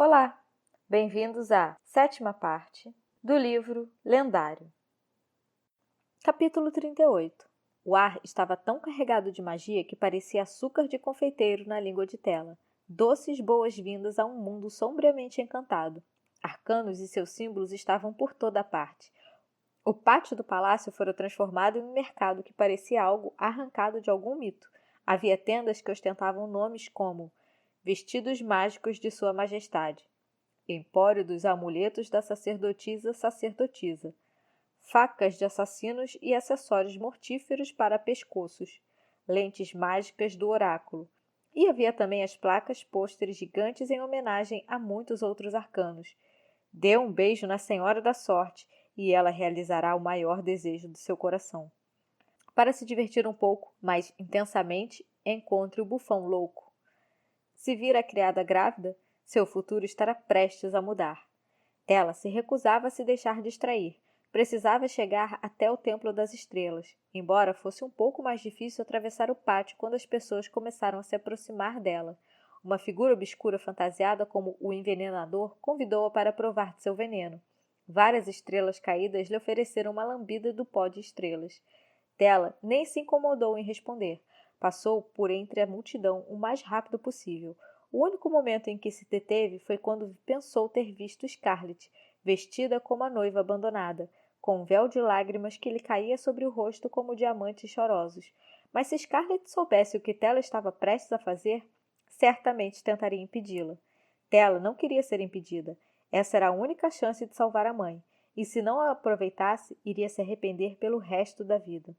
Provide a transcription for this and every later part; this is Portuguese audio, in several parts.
Olá, bem-vindos à sétima parte do livro Lendário. Capítulo 38. O ar estava tão carregado de magia que parecia açúcar de confeiteiro na língua de Tela. Doces boas-vindas a um mundo sombriamente encantado. Arcanos e seus símbolos estavam por toda a parte. O pátio do palácio fora transformado em um mercado que parecia algo arrancado de algum mito. Havia tendas que ostentavam nomes como Vestidos Mágicos de Sua Majestade, Empório dos Amuletos da Sacerdotisa, facas de assassinos e acessórios mortíferos para pescoços, lentes mágicas do oráculo. E havia também as placas pôsteres gigantes em homenagem a muitos outros arcanos. Dê um beijo na Senhora da Sorte e ela realizará o maior desejo do seu coração. Para se divertir um pouco mais intensamente, encontre o bufão louco. Se vir a criada grávida, seu futuro estará prestes a mudar. Ela se recusava a se deixar distrair. Precisava chegar até o Templo das Estrelas, embora fosse um pouco mais difícil atravessar o pátio quando as pessoas começaram a se aproximar dela. Uma figura obscura fantasiada como o envenenador convidou-a para provar de seu veneno. Várias estrelas caídas lhe ofereceram uma lambida do pó de estrelas. Tela nem se incomodou em responder. Passou por entre a multidão o mais rápido possível. O único momento em que se deteve foi quando pensou ter visto Scarlett, vestida como a noiva abandonada, com um véu de lágrimas que lhe caía sobre o rosto como diamantes chorosos. Mas se Scarlett soubesse o que Tela estava prestes a fazer, certamente tentaria impedi-la. Tela não queria ser impedida. Essa era a única chance de salvar a mãe, e se não a aproveitasse, iria se arrepender pelo resto da vida.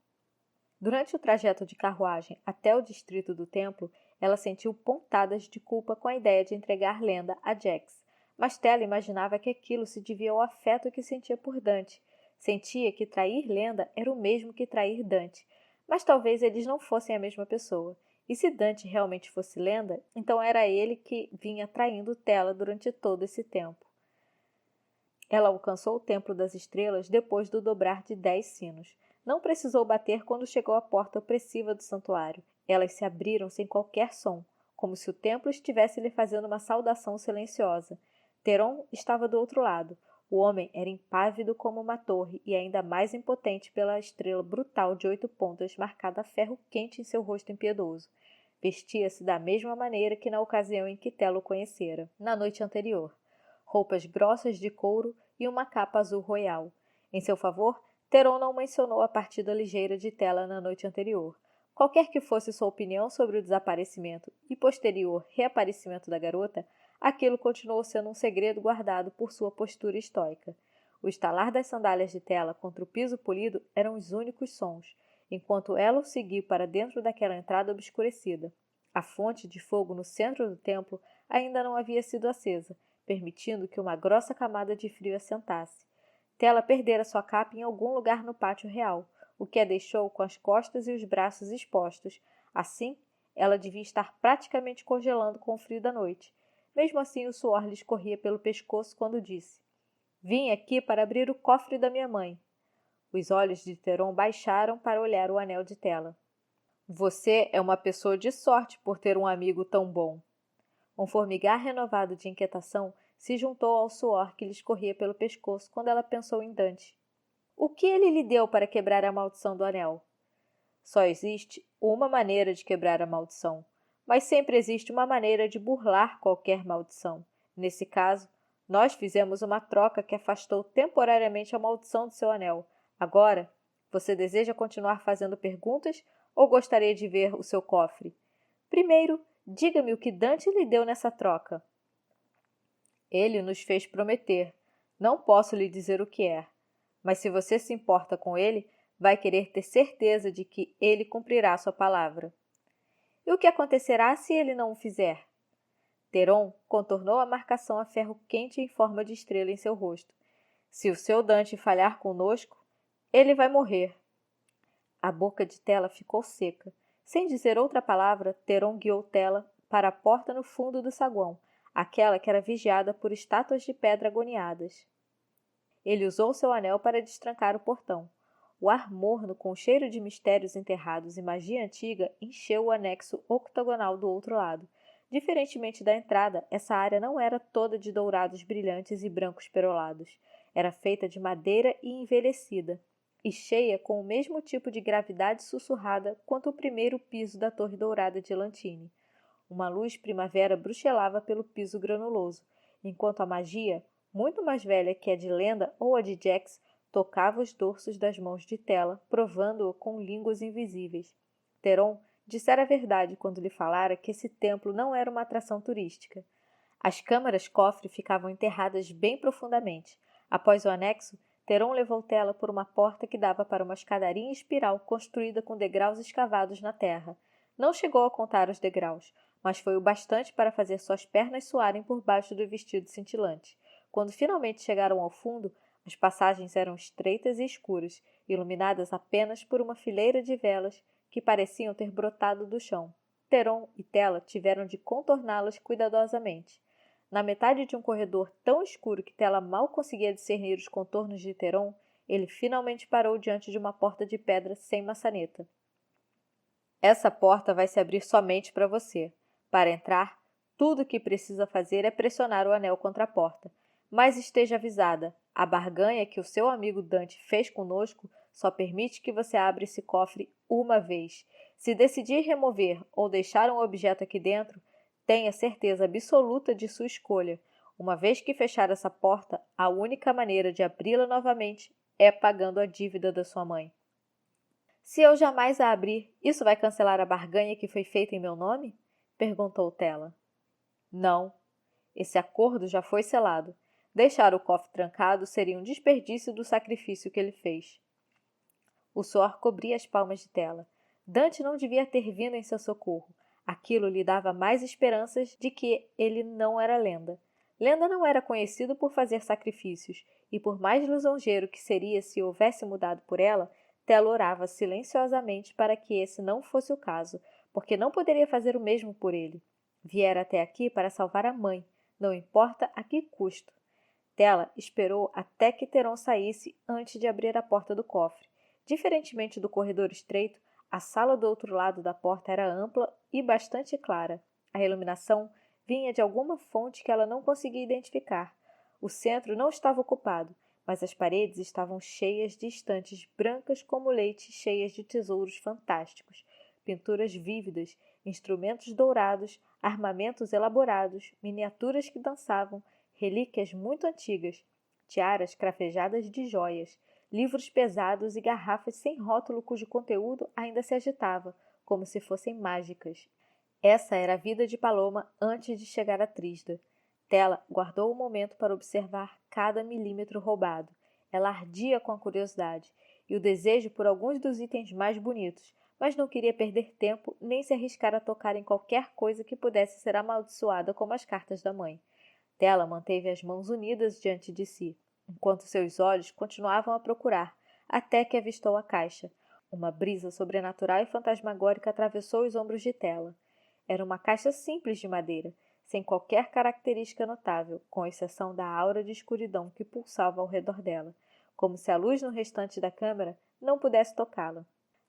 Durante o trajeto de carruagem até o distrito do templo, ela sentiu pontadas de culpa com a ideia de entregar Lenda a Jax. Mas Tela imaginava que aquilo se devia ao afeto que sentia por Dante. Sentia que trair Lenda era o mesmo que trair Dante. Mas talvez eles não fossem a mesma pessoa. E se Dante realmente fosse Lenda, então era ele que vinha traindo Tela durante todo esse tempo. Ela alcançou o Templo das Estrelas depois do dobrar de 10 sinos. Não precisou bater quando chegou à porta opressiva do santuário. Elas se abriram sem qualquer som, como se o templo estivesse lhe fazendo uma saudação silenciosa. Teron estava do outro lado. O homem era impávido como uma torre e ainda mais impotente pela estrela brutal de 8 pontas marcada a ferro quente em seu rosto impiedoso. Vestia-se da mesma maneira que na ocasião em que Tela o conhecera, na noite anterior. Roupas grossas de couro e uma capa azul royal. Em seu favor, Teron não mencionou a partida ligeira de Tela na noite anterior. Qualquer que fosse sua opinião sobre o desaparecimento e posterior reaparecimento da garota, aquilo continuou sendo um segredo guardado por sua postura estoica. O estalar das sandálias de Tela contra o piso polido eram os únicos sons, enquanto ela o seguiu para dentro daquela entrada obscurecida. A fonte de fogo no centro do templo ainda não havia sido acesa, permitindo que uma grossa camada de frio assentasse. Tela perdera sua capa em algum lugar no pátio real, o que a deixou com as costas e os braços expostos. Assim, ela devia estar praticamente congelando com o frio da noite. Mesmo assim, o suor lhe escorria pelo pescoço quando disse: "Vim aqui para abrir o cofre da minha mãe." Os olhos de Teron baixaram para olhar o anel de Tela. "Você é uma pessoa de sorte por ter um amigo tão bom." Um formigar renovado de inquietação se juntou ao suor que lhe escorria pelo pescoço quando ela pensou em Dante. O que ele lhe deu para quebrar a maldição do anel? Só existe uma maneira de quebrar a maldição, mas sempre existe uma maneira de burlar qualquer maldição. Nesse caso, nós fizemos uma troca que afastou temporariamente a maldição do seu anel. Agora, você deseja continuar fazendo perguntas ou gostaria de ver o seu cofre? Primeiro, diga-me o que Dante lhe deu nessa troca. Ele nos fez prometer. Não posso lhe dizer o que é. Mas se você se importa com ele, vai querer ter certeza de que ele cumprirá sua palavra. E o que acontecerá se ele não o fizer? Teron contornou a marcação a ferro quente em forma de estrela em seu rosto. Se o seu Dante falhar conosco, ele vai morrer. A boca de Tela ficou seca. Sem dizer outra palavra, Teron guiou Tela para a porta no fundo do saguão, aquela que era vigiada por estátuas de pedra agoniadas. Ele usou seu anel para destrancar o portão. O ar morno, com cheiro de mistérios enterrados e magia antiga, encheu o anexo octogonal do outro lado. Diferentemente da entrada, essa área não era toda de dourados brilhantes e brancos perolados. Era feita de madeira e envelhecida, e cheia com o mesmo tipo de gravidade sussurrada quanto o primeiro piso da Torre Dourada de Lantini. Uma luz primavera bruxelava pelo piso granuloso, enquanto a magia, muito mais velha que a de Lenda ou a de Jax, tocava os dorsos das mãos de Tela, provando-o com línguas invisíveis. Teron dissera a verdade quando lhe falara que esse templo não era uma atração turística. As câmaras-cofre ficavam enterradas bem profundamente. Após o anexo, Teron levou Tela por uma porta que dava para uma escadaria em espiral construída com degraus escavados na terra. Não chegou a contar os degraus, mas foi o bastante para fazer suas pernas suarem por baixo do vestido cintilante. Quando finalmente chegaram ao fundo, as passagens eram estreitas e escuras, iluminadas apenas por uma fileira de velas que pareciam ter brotado do chão. Teron e Tela tiveram de contorná-las cuidadosamente. Na metade de um corredor tão escuro que Tela mal conseguia discernir os contornos de Teron, ele finalmente parou diante de uma porta de pedra sem maçaneta. Essa porta vai se abrir somente para você. Para entrar, tudo o que precisa fazer é pressionar o anel contra a porta. Mas esteja avisada, a barganha que o seu amigo Dante fez conosco só permite que você abra esse cofre uma vez. Se decidir remover ou deixar um objeto aqui dentro, tenha certeza absoluta de sua escolha. Uma vez que fechar essa porta, a única maneira de abri-la novamente é pagando a dívida da sua mãe. Se eu jamais a abrir, isso vai cancelar a barganha que foi feita em meu nome? Perguntou Tela. Não. Esse acordo já foi selado. Deixar o cofre trancado seria um desperdício do sacrifício que ele fez. O suor cobria as palmas de Tela. Dante não devia ter vindo em seu socorro. Aquilo lhe dava mais esperanças de que ele não era Lenda. Lenda não era conhecido por fazer sacrifícios, e por mais lisonjeiro que seria se houvesse mudado por ela, Tela orava silenciosamente para que esse não fosse o caso, porque não poderia fazer o mesmo por ele. Viera até aqui para salvar a mãe, não importa a que custo. Tela esperou até que Teron saísse antes de abrir a porta do cofre. Diferentemente do corredor estreito, a sala do outro lado da porta era ampla e bastante clara. A iluminação vinha de alguma fonte que ela não conseguia identificar. O centro não estava ocupado, mas as paredes estavam cheias de estantes brancas como leite, cheias de tesouros fantásticos, pinturas vívidas, instrumentos dourados, armamentos elaborados, miniaturas que dançavam, relíquias muito antigas, tiaras crafejadas de joias, livros pesados e garrafas sem rótulo cujo conteúdo ainda se agitava, como se fossem mágicas. Essa era a vida de Paloma antes de chegar a Trisda. Tela guardou um momento para observar cada milímetro roubado. Ela ardia com a curiosidade e o desejo por alguns dos itens mais bonitos, mas não queria perder tempo nem se arriscar a tocar em qualquer coisa que pudesse ser amaldiçoada como as cartas da mãe. Tela manteve as mãos unidas diante de si, enquanto seus olhos continuavam a procurar, até que avistou a caixa. Uma brisa sobrenatural e fantasmagórica atravessou os ombros de Tela. Era uma caixa simples de madeira, sem qualquer característica notável, com exceção da aura de escuridão que pulsava ao redor dela, como se a luz no restante da câmara não pudesse tocá-la.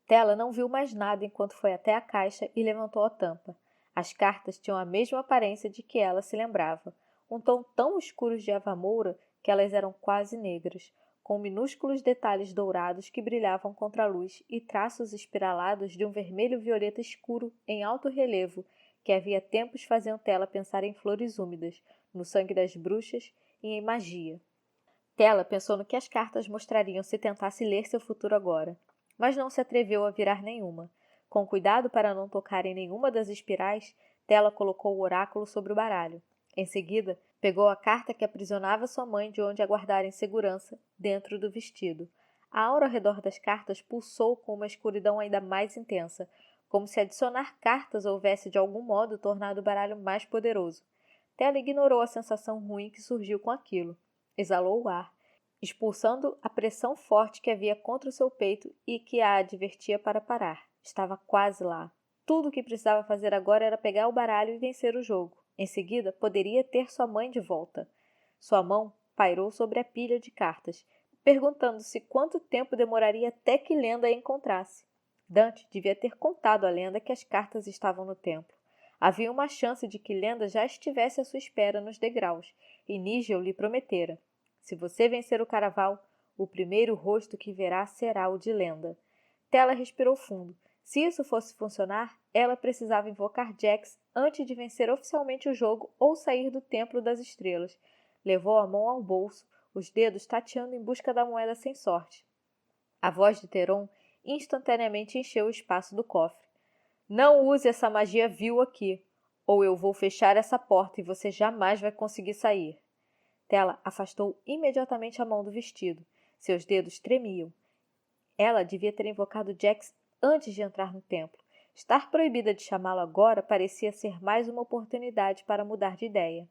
Tela não viu mais nada enquanto foi até a caixa e levantou a tampa. As cartas tinham a mesma aparência de que ela se lembrava, um tom tão escuro de ava-moura que elas eram quase negras, com minúsculos detalhes dourados que brilhavam contra a luz e traços espiralados de um vermelho-violeta escuro em alto relevo que havia tempos faziam Tela pensar em flores úmidas, no sangue das bruxas e em magia. Tela pensou no que as cartas mostrariam se tentasse ler seu futuro agora, mas não se atreveu a virar nenhuma. Com cuidado para não tocar em nenhuma das espirais, Tela colocou o oráculo sobre o baralho. Em seguida, pegou a carta que aprisionava sua mãe de onde a guardara em segurança, dentro do vestido. A aura ao redor das cartas pulsou com uma escuridão ainda mais intensa, como se adicionar cartas houvesse de algum modo tornado o baralho mais poderoso. Tela ignorou a sensação ruim que surgiu com aquilo. Exalou o ar, expulsando a pressão forte que havia contra o seu peito e que a advertia para parar. Estava quase lá. Tudo o que precisava fazer agora era pegar o baralho e vencer o jogo. Em seguida, poderia ter sua mãe de volta. Sua mão pairou sobre a pilha de cartas, perguntando-se quanto tempo demoraria até que Lenda a encontrasse. Dante devia ter contado a Lenda que as cartas estavam no templo. Havia uma chance de que Lenda já estivesse à sua espera nos degraus, e Nigel lhe prometera: se você vencer o Caraval, o primeiro rosto que verá será o de Lenda. Tela respirou fundo. Se isso fosse funcionar, ela precisava invocar Jax antes de vencer oficialmente o jogo ou sair do Templo das Estrelas. Levou a mão ao bolso, os dedos tateando em busca da moeda sem sorte. A voz de Teron instantaneamente encheu o espaço do cofre. Não use essa magia vil aqui, ou eu vou fechar essa porta e você jamais vai conseguir sair. Tela afastou imediatamente a mão do vestido. Seus dedos tremiam. Ela devia ter invocado Jax antes de entrar no templo. Estar proibida de chamá-lo agora parecia ser mais uma oportunidade para mudar de ideia.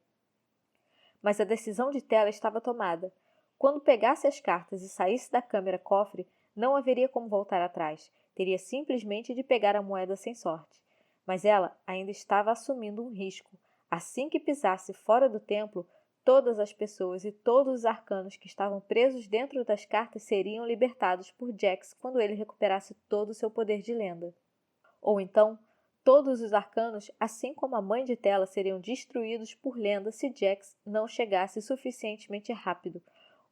Mas a decisão de Tela estava tomada. Quando pegasse as cartas e saísse da câmara-cofre, não haveria como voltar atrás. Teria simplesmente de pegar a moeda sem sorte. Mas ela ainda estava assumindo um risco. Assim que pisasse fora do templo, todas as pessoas e todos os arcanos que estavam presos dentro das cartas seriam libertados por Jax quando ele recuperasse todo o seu poder de lenda. Ou então, todos os arcanos, assim como a mãe de Tela, seriam destruídos por Lenda se Jax não chegasse suficientemente rápido.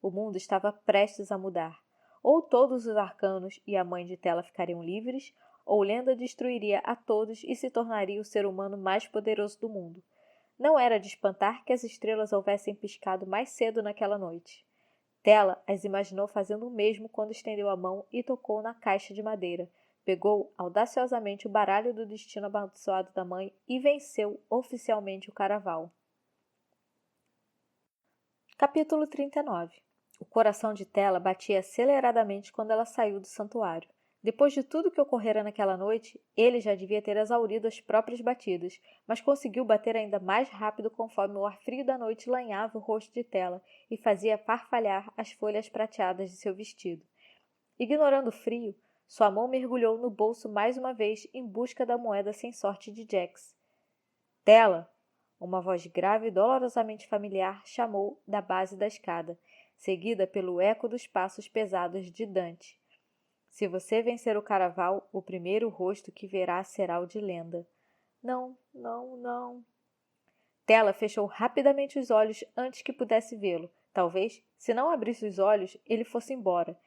O mundo estava prestes a mudar. Ou todos os arcanos e a mãe de Tela ficariam livres, ou Lenda destruiria a todos e se tornaria o ser humano mais poderoso do mundo. Não era de espantar que as estrelas houvessem piscado mais cedo naquela noite. Tela as imaginou fazendo o mesmo quando estendeu a mão e tocou na caixa de madeira. Pegou audaciosamente o baralho do destino amaldiçoado da mãe e venceu oficialmente o Caraval. Capítulo 39. O coração de Tela batia aceleradamente quando ela saiu do santuário. Depois de tudo que ocorrera naquela noite, ele já devia ter exaurido as próprias batidas, mas conseguiu bater ainda mais rápido conforme o ar frio da noite lanhava o rosto de Tela e fazia farfalhar as folhas prateadas de seu vestido. Ignorando o frio, sua mão mergulhou no bolso mais uma vez em busca da moeda sem sorte de Jax. Tela! Uma voz grave e dolorosamente familiar chamou da base da escada, seguida pelo eco dos passos pesados de Dante. Se você vencer o Caraval, o primeiro rosto que verá será o de Lenda. Não, não, não. Tela fechou rapidamente os olhos antes que pudesse vê-lo. Talvez, se não abrisse os olhos, ele fosse embora.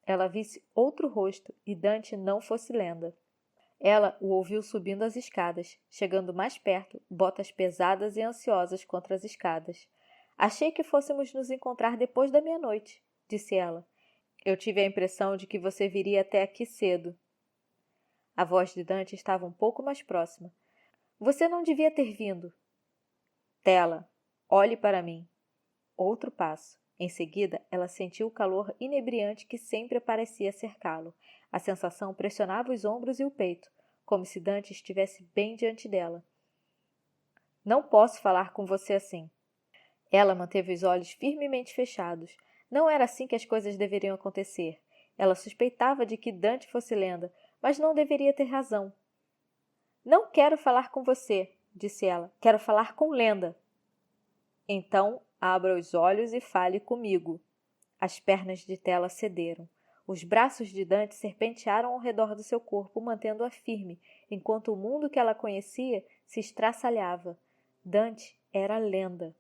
Ela visse outro rosto e Dante não fosse Lenda. Ela o ouviu subindo as escadas, chegando mais perto, botas pesadas e ansiosas contra as escadas. Achei que fôssemos nos encontrar depois da meia-noite, disse ela. Eu tive a impressão de que você viria até aqui cedo. A voz de Dante estava um pouco mais próxima. Você não devia ter vindo. Tela, olhe para mim. Outro passo. Em seguida, ela sentiu o calor inebriante que sempre parecia cercá-lo. A sensação pressionava os ombros e o peito, como se Dante estivesse bem diante dela. Não posso falar com você assim. Ela manteve os olhos firmemente fechados. Não era assim que as coisas deveriam acontecer. Ela suspeitava de que Dante fosse Lenda, mas não deveria ter razão. Não quero falar com você, disse ela. Quero falar com Lenda. Então, abra os olhos e fale comigo. As pernas de Tela cederam. Os braços de Dante serpentearam ao redor do seu corpo, mantendo-a firme, enquanto o mundo que ela conhecia se estraçalhava. Dante era Lenda.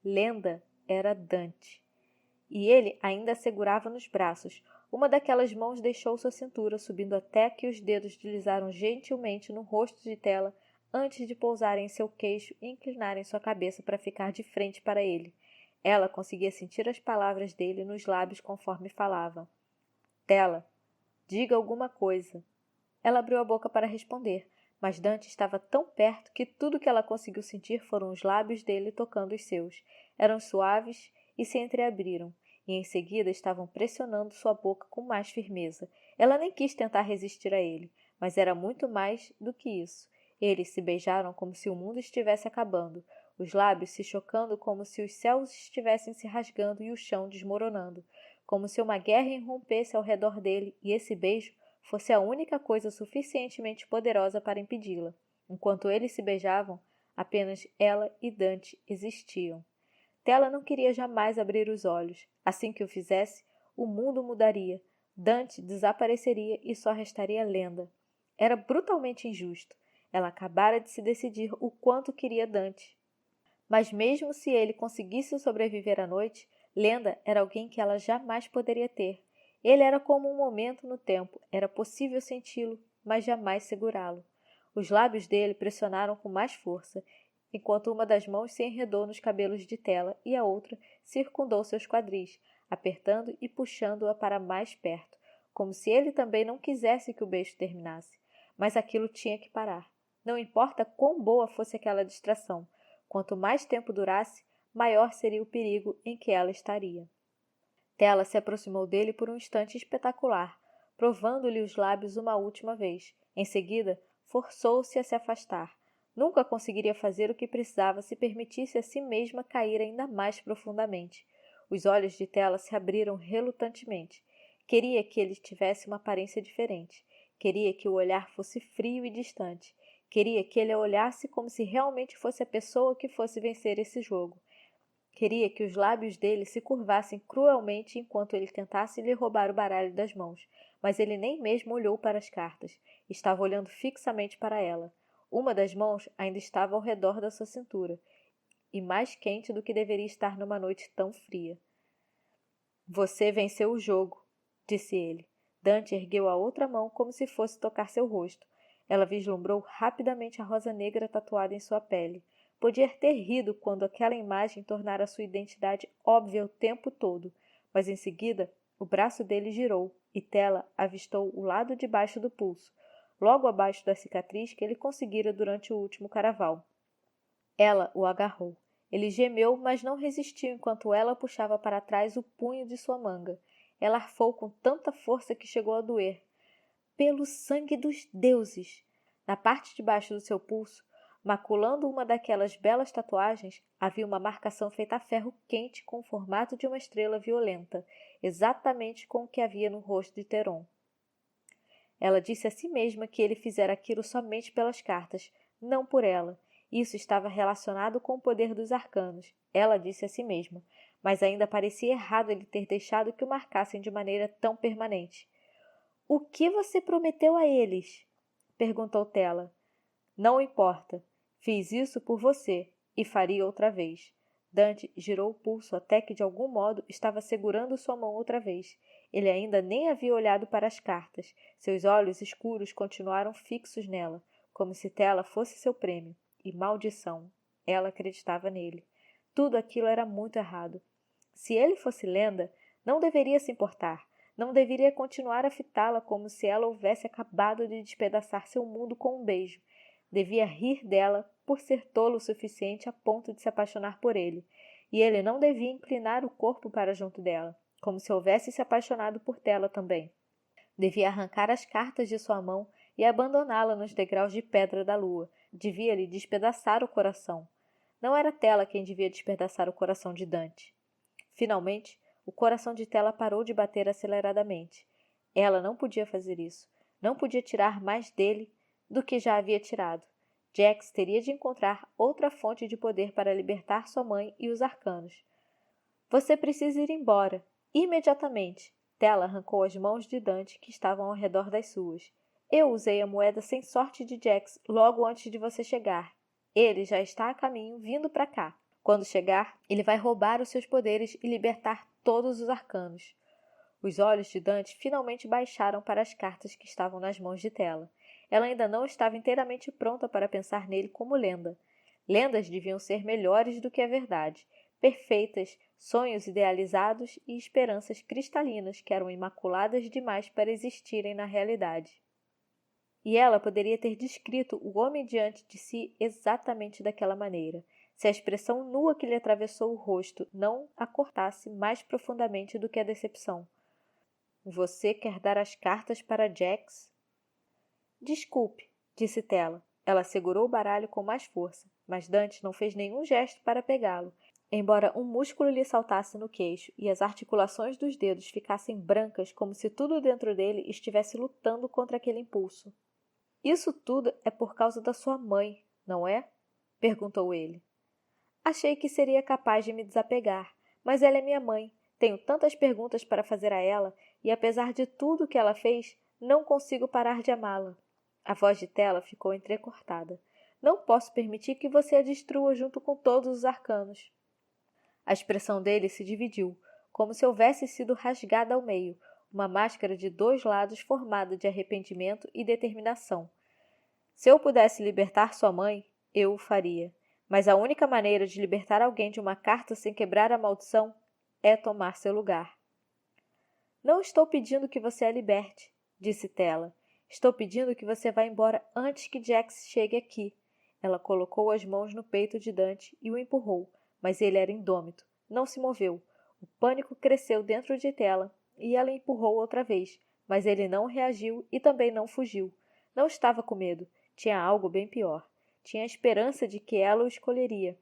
Lenda era Dante. E ele ainda a segurava nos braços. Uma daquelas mãos deixou sua cintura, subindo até que os dedos deslizaram gentilmente no rosto de Tela, antes de pousarem em seu queixo e inclinarem sua cabeça para ficar de frente para ele. Ela conseguia sentir as palavras dele nos lábios conforme falava. Tela, diga alguma coisa. Ela abriu a boca para responder, mas Dante estava tão perto que tudo que ela conseguiu sentir foram os lábios dele tocando os seus. Eram suaves e se entreabriram, e em seguida estavam pressionando sua boca com mais firmeza. Ela nem quis tentar resistir a ele, mas era muito mais do que isso. Eles se beijaram como se o mundo estivesse acabando, os lábios se chocando como se os céus estivessem se rasgando e o chão desmoronando, como se uma guerra irrompesse ao redor dele e esse beijo fosse a única coisa suficientemente poderosa para impedi-la. Enquanto eles se beijavam, apenas ela e Dante existiam. Tela não queria jamais abrir os olhos. Assim que o fizesse, o mundo mudaria. Dante desapareceria e só restaria Lenda. Era brutalmente injusto. Ela acabara de se decidir o quanto queria Dante. Mas mesmo se ele conseguisse sobreviver à noite, Lenda era alguém que ela jamais poderia ter. Ele era como um momento no tempo, era possível senti-lo, mas jamais segurá-lo. Os lábios dele pressionaram com mais força, enquanto uma das mãos se enredou nos cabelos de Tela e a outra circundou seus quadris, apertando e puxando-a para mais perto, como se ele também não quisesse que o beijo terminasse. Mas aquilo tinha que parar. Não importa quão boa fosse aquela distração, quanto mais tempo durasse, maior seria o perigo em que ela estaria. Tela se aproximou dele por um instante espetacular, provando-lhe os lábios uma última vez. Em seguida, forçou-se a se afastar. Nunca conseguiria fazer o que precisava se permitisse a si mesma cair ainda mais profundamente. Os olhos de Tela se abriram relutantemente. Queria que ele tivesse uma aparência diferente. Queria que o olhar fosse frio e distante. Queria que ele a olhasse como se realmente fosse a pessoa que fosse vencer esse jogo. Queria que os lábios dele se curvassem cruelmente enquanto ele tentasse lhe roubar o baralho das mãos, mas ele nem mesmo olhou para as cartas. Estava olhando fixamente para ela. Uma das mãos ainda estava ao redor da sua cintura, e mais quente do que deveria estar numa noite tão fria. Você venceu o jogo, disse ele. Dante ergueu a outra mão como se fosse tocar seu rosto. Ela vislumbrou rapidamente a rosa negra tatuada em sua pele. Podia ter rido quando aquela imagem tornara sua identidade óbvia o tempo todo, mas em seguida o braço dele girou e Tela avistou o lado de baixo do pulso, logo abaixo da cicatriz que ele conseguira durante o último caraval. Ela o agarrou. Ele gemeu, mas não resistiu enquanto ela puxava para trás o punho de sua manga. Ela arfou com tanta força que chegou a doer. Pelo sangue dos deuses! Na parte de baixo do seu pulso, maculando uma daquelas belas tatuagens, havia uma marcação feita a ferro quente com o formato de uma estrela violenta, exatamente com o que havia no rosto de Teron. Ela disse a si mesma que ele fizera aquilo somente pelas cartas, não por ela. Isso estava relacionado com o poder dos arcanos, ela disse a si mesma, mas ainda parecia errado ele ter deixado que o marcassem de maneira tão permanente. — O que você prometeu a eles? Perguntou Tela. Não importa. Fiz isso por você, e faria outra vez. Dante girou o pulso até que, de algum modo, estava segurando sua mão outra vez. Ele ainda nem havia olhado para as cartas. Seus olhos escuros continuaram fixos nela, como se Tela fosse seu prêmio. E maldição! Ela acreditava nele. Tudo aquilo era muito errado. Se ele fosse Lenda, não deveria se importar. Não deveria continuar a fitá-la como se ela houvesse acabado de despedaçar seu mundo com um beijo. Devia rir dela por ser tolo o suficiente a ponto de se apaixonar por ele. E ele não devia inclinar o corpo para junto dela, como se houvesse se apaixonado por Tela também. Devia arrancar as cartas de sua mão e abandoná-la nos degraus de pedra da lua. Devia lhe despedaçar o coração. Não era Tela quem devia despedaçar o coração de Dante. Finalmente, o coração de Tela parou de bater aceleradamente. Ela não podia fazer isso. Não podia tirar mais dele do que já havia tirado. Jax teria de encontrar outra fonte de poder para libertar sua mãe e os arcanos. Você precisa ir embora. Imediatamente. Tela arrancou as mãos de Dante que estavam ao redor das suas. Eu usei a moeda sem sorte de Jax logo antes de você chegar. Ele já está a caminho, vindo para cá. Quando chegar, ele vai roubar os seus poderes e libertar todos os arcanos. Os olhos de Dante finalmente baixaram para as cartas que estavam nas mãos de Tela. Ela ainda não estava inteiramente pronta para pensar nele como lenda. Lendas deviam ser melhores do que a verdade, perfeitas, sonhos idealizados e esperanças cristalinas que eram imaculadas demais para existirem na realidade. E ela poderia ter descrito o homem diante de si exatamente daquela maneira, se a expressão nua que lhe atravessou o rosto não a cortasse mais profundamente do que a decepção. Você quer dar as cartas para Jax? Desculpe, disse Tela. Ela segurou o baralho com mais força, mas Dante não fez nenhum gesto para pegá-lo, embora um músculo lhe saltasse no queixo e as articulações dos dedos ficassem brancas como se tudo dentro dele estivesse lutando contra aquele impulso. Isso tudo é por causa da sua mãe, não é? Perguntou ele. Achei que seria capaz de me desapegar, mas ela é minha mãe. Tenho tantas perguntas para fazer a ela, e apesar de tudo que ela fez, não consigo parar de amá-la. A voz de Tela ficou entrecortada. Não posso permitir que você a destrua junto com todos os arcanos. A expressão dele se dividiu, como se houvesse sido rasgada ao meio, uma máscara de 2 lados formada de arrependimento e determinação. Se eu pudesse libertar sua mãe, eu o faria. Mas a única maneira de libertar alguém de uma carta sem quebrar a maldição é tomar seu lugar. Não estou pedindo que você a liberte, disse Tela. Estou pedindo que você vá embora antes que Jax chegue aqui. Ela colocou as mãos no peito de Dante e o empurrou, mas ele era indômito. Não se moveu. O pânico cresceu dentro de Tela e ela empurrou outra vez, mas ele não reagiu e também não fugiu. Não estava com medo. Tinha algo bem pior. Tinha a esperança de que ela o escolheria.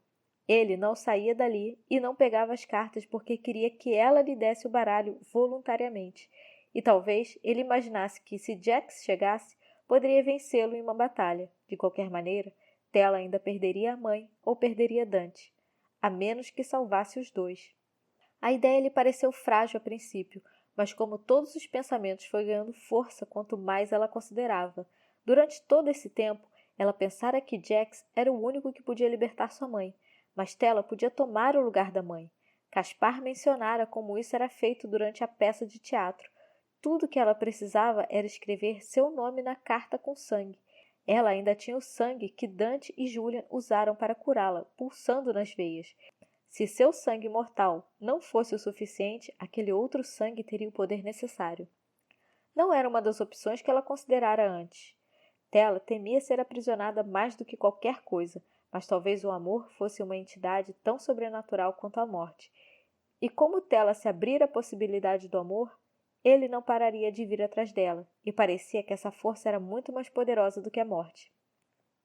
Ele não saía dali e não pegava as cartas porque queria que ela lhe desse o baralho voluntariamente. E talvez ele imaginasse que, se Jax chegasse, poderia vencê-lo em uma batalha. De qualquer maneira, Tela ainda perderia a mãe ou perderia Dante, a menos que salvasse os dois. A ideia lhe pareceu frágil a princípio, mas como todos os pensamentos foi ganhando força quanto mais ela considerava. Durante todo esse tempo, ela pensara que Jax era o único que podia libertar sua mãe, mas Tela podia tomar o lugar da mãe. Caspar mencionara como isso era feito durante a peça de teatro. Tudo que ela precisava era escrever seu nome na carta com sangue. Ela ainda tinha o sangue que Dante e Julian usaram para curá-la, pulsando nas veias. Se seu sangue mortal não fosse o suficiente, aquele outro sangue teria o poder necessário. Não era uma das opções que ela considerara antes. Tela temia ser aprisionada mais do que qualquer coisa, mas talvez o amor fosse uma entidade tão sobrenatural quanto a morte. E como Tela se abrira à possibilidade do amor, ele não pararia de vir atrás dela, e parecia que essa força era muito mais poderosa do que a morte.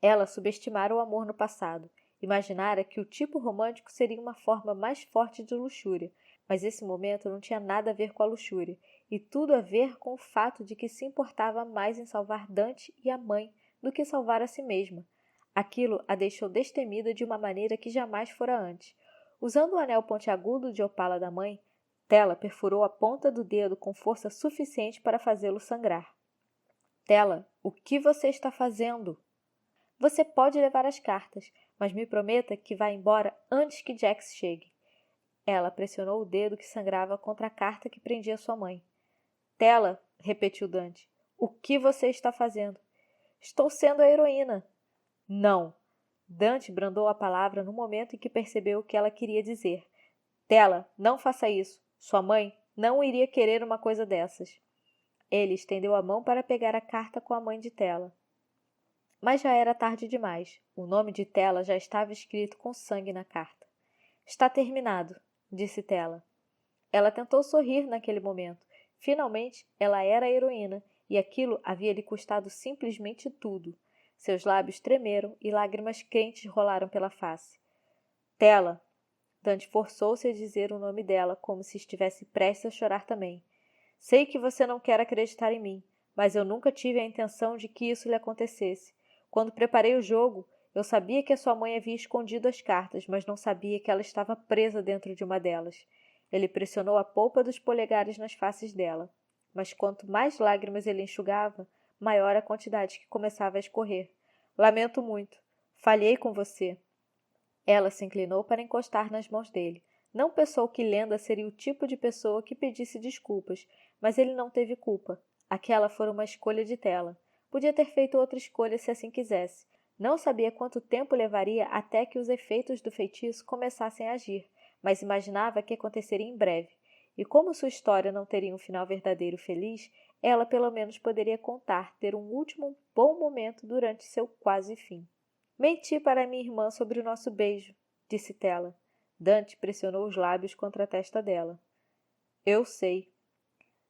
Ela subestimara o amor no passado. Imaginara que o tipo romântico seria uma forma mais forte de luxúria, mas esse momento não tinha nada a ver com a luxúria, e tudo a ver com o fato de que se importava mais em salvar Dante e a mãe do que salvar a si mesma. Aquilo a deixou destemida de uma maneira que jamais fora antes. Usando o anel pontiagudo de opala da mãe, Tela perfurou a ponta do dedo com força suficiente para fazê-lo sangrar. Tela, o que você está fazendo? Você pode levar as cartas, mas me prometa que vai embora antes que Jax chegue. Ela pressionou o dedo que sangrava contra a carta que prendia sua mãe. Tela, repetiu Dante, o que você está fazendo? Estou sendo a heroína. Não. Dante brandou a palavra no momento em que percebeu o que ela queria dizer. Tela, não faça isso. Sua mãe não iria querer uma coisa dessas. Ele estendeu a mão para pegar a carta com a mãe de Tela. Mas já era tarde demais. O nome de Tela já estava escrito com sangue na carta. Está terminado, disse Tela. Ela tentou sorrir naquele momento. Finalmente, ela era a heroína, e aquilo havia lhe custado simplesmente tudo. Seus lábios tremeram e lágrimas quentes rolaram pela face. Tela! Dante forçou-se a dizer o nome dela, como se estivesse prestes a chorar também. Sei que você não quer acreditar em mim, mas eu nunca tive a intenção de que isso lhe acontecesse. Quando preparei o jogo, eu sabia que a sua mãe havia escondido as cartas, mas não sabia que ela estava presa dentro de uma delas. Ele pressionou a polpa dos polegares nas faces dela. Mas quanto mais lágrimas ele enxugava, maior a quantidade que começava a escorrer. Lamento muito. Falhei com você. Ela se inclinou para encostar nas mãos dele. Não pensou que Lenda seria o tipo de pessoa que pedisse desculpas, mas ele não teve culpa. Aquela fora uma escolha de Tela. Podia ter feito outra escolha se assim quisesse. Não sabia quanto tempo levaria até que os efeitos do feitiço começassem a agir, mas imaginava que aconteceria em breve. E como sua história não teria um final verdadeiro feliz, ela pelo menos poderia contar ter um último bom momento durante seu quase fim. Menti para minha irmã sobre o nosso beijo, disse Tela. Dante pressionou os lábios contra a testa dela. Eu sei.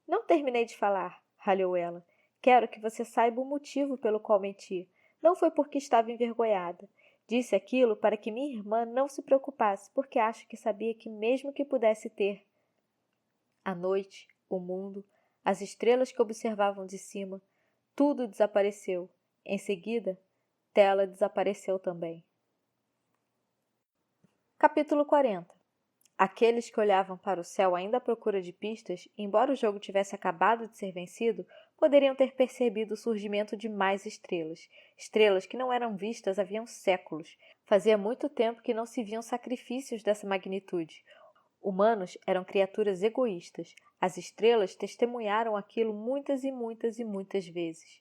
Não terminei de falar, ralhou ela. Quero que você saiba o motivo pelo qual menti. Não foi porque estava envergonhada. Disse aquilo para que minha irmã não se preocupasse, porque acho que sabia que mesmo que pudesse ter a noite, o mundo, as estrelas que observavam de cima, tudo desapareceu. Em seguida, Tela desapareceu também. Capítulo 40. Aqueles que olhavam para o céu ainda à procura de pistas, embora o jogo tivesse acabado de ser vencido, poderiam ter percebido o surgimento de mais estrelas. Estrelas que não eram vistas haviam séculos. Fazia muito tempo que não se viam sacrifícios dessa magnitude. Humanos eram criaturas egoístas. As estrelas testemunharam aquilo muitas e muitas e muitas vezes.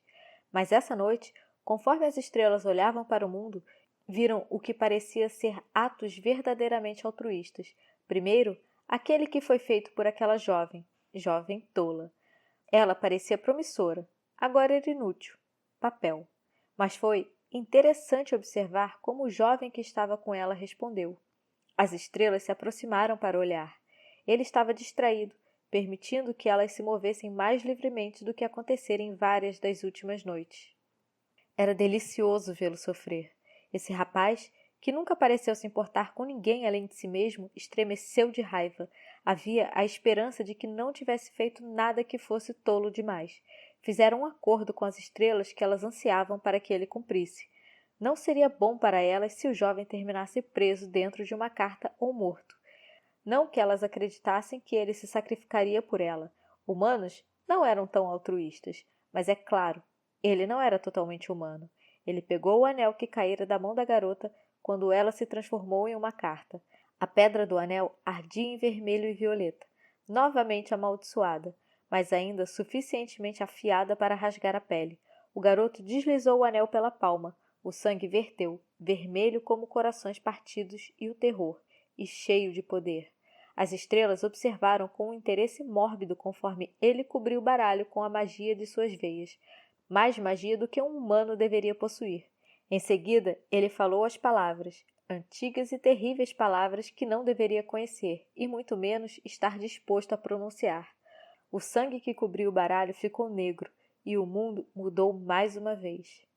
Mas essa noite, conforme as estrelas olhavam para o mundo, viram o que parecia ser atos verdadeiramente altruístas. Primeiro, aquele que foi feito por aquela jovem tola. Ela parecia promissora, agora era inútil, papel. Mas foi interessante observar como o jovem que estava com ela respondeu. As estrelas se aproximaram para olhar. Ele estava distraído, permitindo que elas se movessem mais livremente do que acontecera em várias das últimas noites. Era delicioso vê-lo sofrer. Esse rapaz, que nunca pareceu se importar com ninguém além de si mesmo, estremeceu de raiva. Havia a esperança de que não tivesse feito nada que fosse tolo demais. Fizeram um acordo com as estrelas que elas ansiavam para que ele cumprisse. Não seria bom para elas se o jovem terminasse preso dentro de uma carta ou morto. Não que elas acreditassem que ele se sacrificaria por ela. Humanos não eram tão altruístas, mas é claro, ele não era totalmente humano. Ele pegou o anel que caíra da mão da garota quando ela se transformou em uma carta. A pedra do anel ardia em vermelho e violeta, novamente amaldiçoada, mas ainda suficientemente afiada para rasgar a pele. O garoto deslizou o anel pela palma. O sangue verteu, vermelho como corações partidos e o terror, e cheio de poder. As estrelas observaram com um interesse mórbido conforme ele cobriu o baralho com a magia de suas veias. Mais magia do que um humano deveria possuir. Em seguida, ele falou as palavras, antigas e terríveis palavras que não deveria conhecer, e muito menos estar disposto a pronunciar. O sangue que cobriu o baralho ficou negro, e o mundo mudou mais uma vez.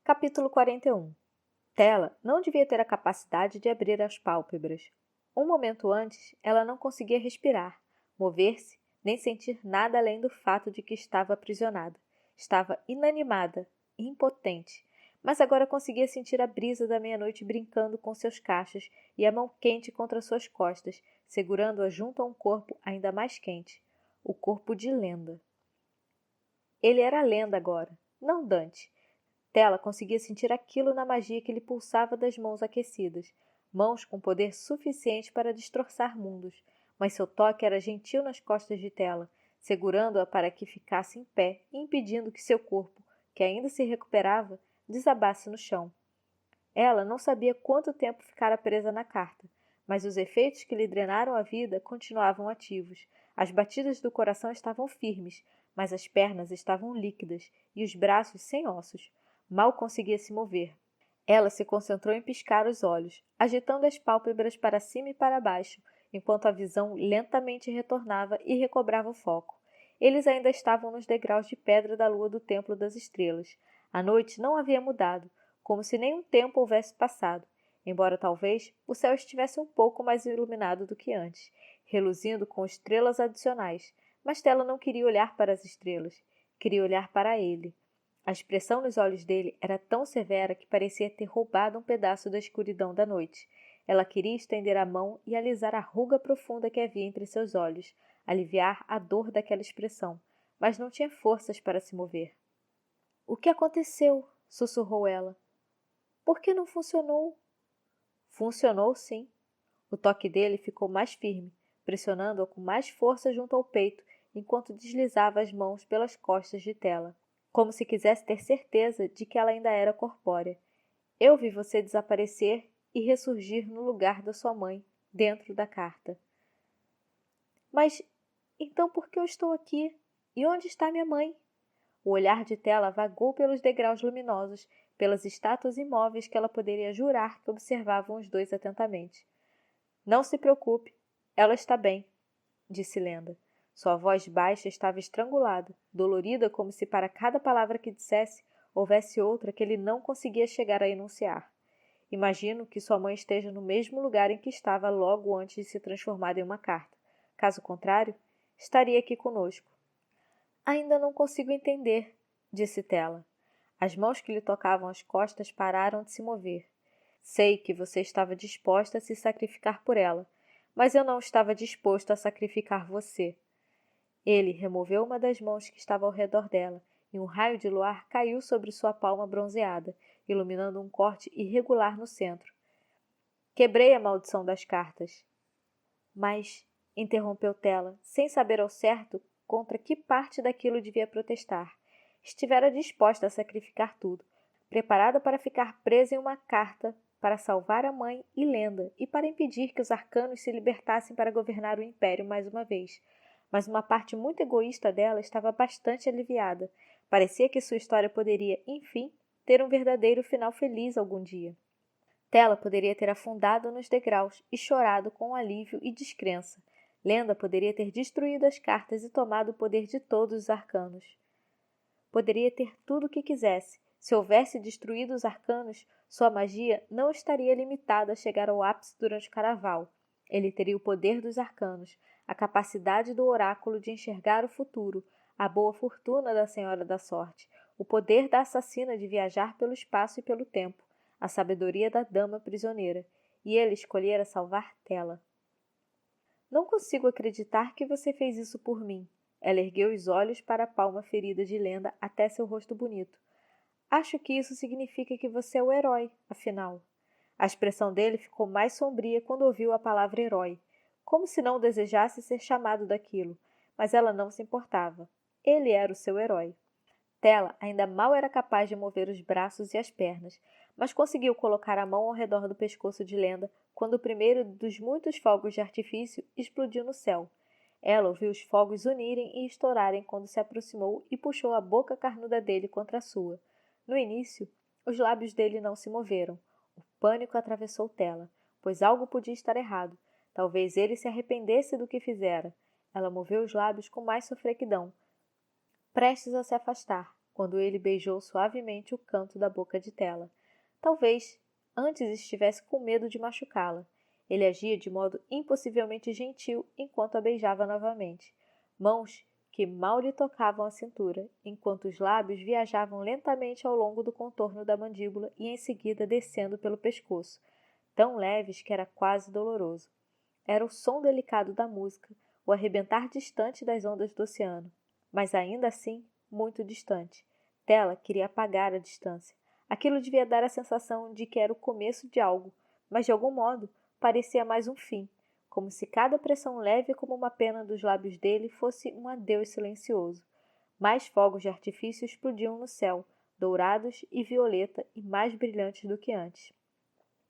Capítulo 41. Tela não devia ter a capacidade de abrir as pálpebras. Um momento antes, ela não conseguia respirar, mover-se, nem sentir nada além do fato de que estava aprisionada. Estava inanimada, impotente, mas agora conseguia sentir a brisa da meia-noite brincando com seus cachos e a mão quente contra suas costas, segurando-a junto a um corpo ainda mais quente, o corpo de Lenda. Ele era Lenda agora, não Dante. Tela conseguia sentir aquilo na magia que lhe pulsava das mãos aquecidas, mãos com poder suficiente para destroçar mundos, mas seu toque era gentil nas costas de Tela, segurando-a para que ficasse em pé e impedindo que seu corpo, que ainda se recuperava, desabasse no chão. Ela não sabia quanto tempo ficara presa na carta, mas os efeitos que lhe drenaram a vida continuavam ativos. As batidas do coração estavam firmes, mas as pernas estavam líquidas e os braços sem ossos. Mal conseguia se mover. Ela se concentrou em piscar os olhos, agitando as pálpebras para cima e para baixo, enquanto a visão lentamente retornava e recobrava o foco. Eles ainda estavam nos degraus de pedra da lua do Templo das Estrelas. A noite não havia mudado, como se nenhum tempo houvesse passado, embora talvez o céu estivesse um pouco mais iluminado do que antes, reluzindo com estrelas adicionais, mas Tela não queria olhar para as estrelas, queria olhar para ele. A expressão nos olhos dele era tão severa que parecia ter roubado um pedaço da escuridão da noite. Ela queria estender a mão e alisar a ruga profunda que havia entre seus olhos, aliviar a dor daquela expressão, mas não tinha forças para se mover. — O que aconteceu? Sussurrou ela. — Por que não funcionou? Funcionou, sim. O toque dele ficou mais firme, pressionando-a com mais força junto ao peito, enquanto deslizava as mãos pelas costas de Tela, como se quisesse ter certeza de que ela ainda era corpórea. Eu vi você desaparecer e ressurgir no lugar da sua mãe, dentro da carta. Mas, então por que eu estou aqui? E onde está minha mãe? O olhar de Tela vagou pelos degraus luminosos, pelas estátuas imóveis que ela poderia jurar que observavam os dois atentamente. Não se preocupe, ela está bem, disse Lenda. Sua voz baixa estava estrangulada, dolorida como se para cada palavra que dissesse houvesse outra que ele não conseguia chegar a enunciar. Imagino que sua mãe esteja no mesmo lugar em que estava logo antes de se transformar em uma carta. Caso contrário, estaria aqui conosco. Ainda não consigo entender, disse Tela. As mãos que lhe tocavam as costas pararam de se mover. Sei que você estava disposta a se sacrificar por ela, mas eu não estava disposto a sacrificar você. Ele removeu uma das mãos que estava ao redor dela, e um raio de luar caiu sobre sua palma bronzeada, iluminando um corte irregular no centro. Quebrei a maldição das cartas. Mas, interrompeu Tela, sem saber ao certo contra que parte daquilo devia protestar. Estivera disposta a sacrificar tudo, preparada para ficar presa em uma carta, para salvar a mãe e Lenda, e para impedir que os arcanos se libertassem para governar o Império mais uma vez. Mas uma parte muito egoísta dela estava bastante aliviada. Parecia que sua história poderia, enfim, ter um verdadeiro final feliz algum dia. Tela poderia ter afundado nos degraus e chorado com alívio e descrença. Lenda poderia ter destruído as cartas e tomado o poder de todos os arcanos. Poderia ter tudo o que quisesse. Se houvesse destruído os arcanos, sua magia não estaria limitada a chegar ao ápice durante o carnaval. Ele teria o poder dos arcanos, a capacidade do oráculo de enxergar o futuro, a boa fortuna da Senhora da Sorte, o poder da assassina de viajar pelo espaço e pelo tempo, a sabedoria da dama prisioneira, e ele escolhera salvar Tela. Não consigo acreditar que você fez isso por mim. Ela ergueu os olhos para a palma ferida de Lenda até seu rosto bonito. Acho que isso significa que você é o herói, afinal. A expressão dele ficou mais sombria quando ouviu a palavra herói, como se não desejasse ser chamado daquilo, mas ela não se importava. Ele era o seu herói. Tela ainda mal era capaz de mover os braços e as pernas, mas conseguiu colocar a mão ao redor do pescoço de Lenda quando o primeiro dos muitos fogos de artifício explodiu no céu. Ela ouviu os fogos unirem e estourarem quando se aproximou e puxou a boca carnuda dele contra a sua. No início, os lábios dele não se moveram. O pânico atravessou Tela, pois algo podia estar errado. Talvez ele se arrependesse do que fizera. Ela moveu os lábios com mais sofreguidão, prestes a se afastar, quando ele beijou suavemente o canto da boca de Tela. Talvez antes estivesse com medo de machucá-la. Ele agia de modo impossivelmente gentil enquanto a beijava novamente. Mãos que mal lhe tocavam a cintura, enquanto os lábios viajavam lentamente ao longo do contorno da mandíbula e em seguida descendo pelo pescoço, tão leves que era quase doloroso. Era o som delicado da música, o arrebentar distante das ondas do oceano, mas ainda assim muito distante. Tela queria apagar a distância. Aquilo devia dar a sensação de que era o começo de algo, mas de algum modo parecia mais um fim, como se cada pressão leve como uma pena dos lábios dele fosse um adeus silencioso. Mais fogos de artifício explodiam no céu, dourados e violeta e mais brilhantes do que antes.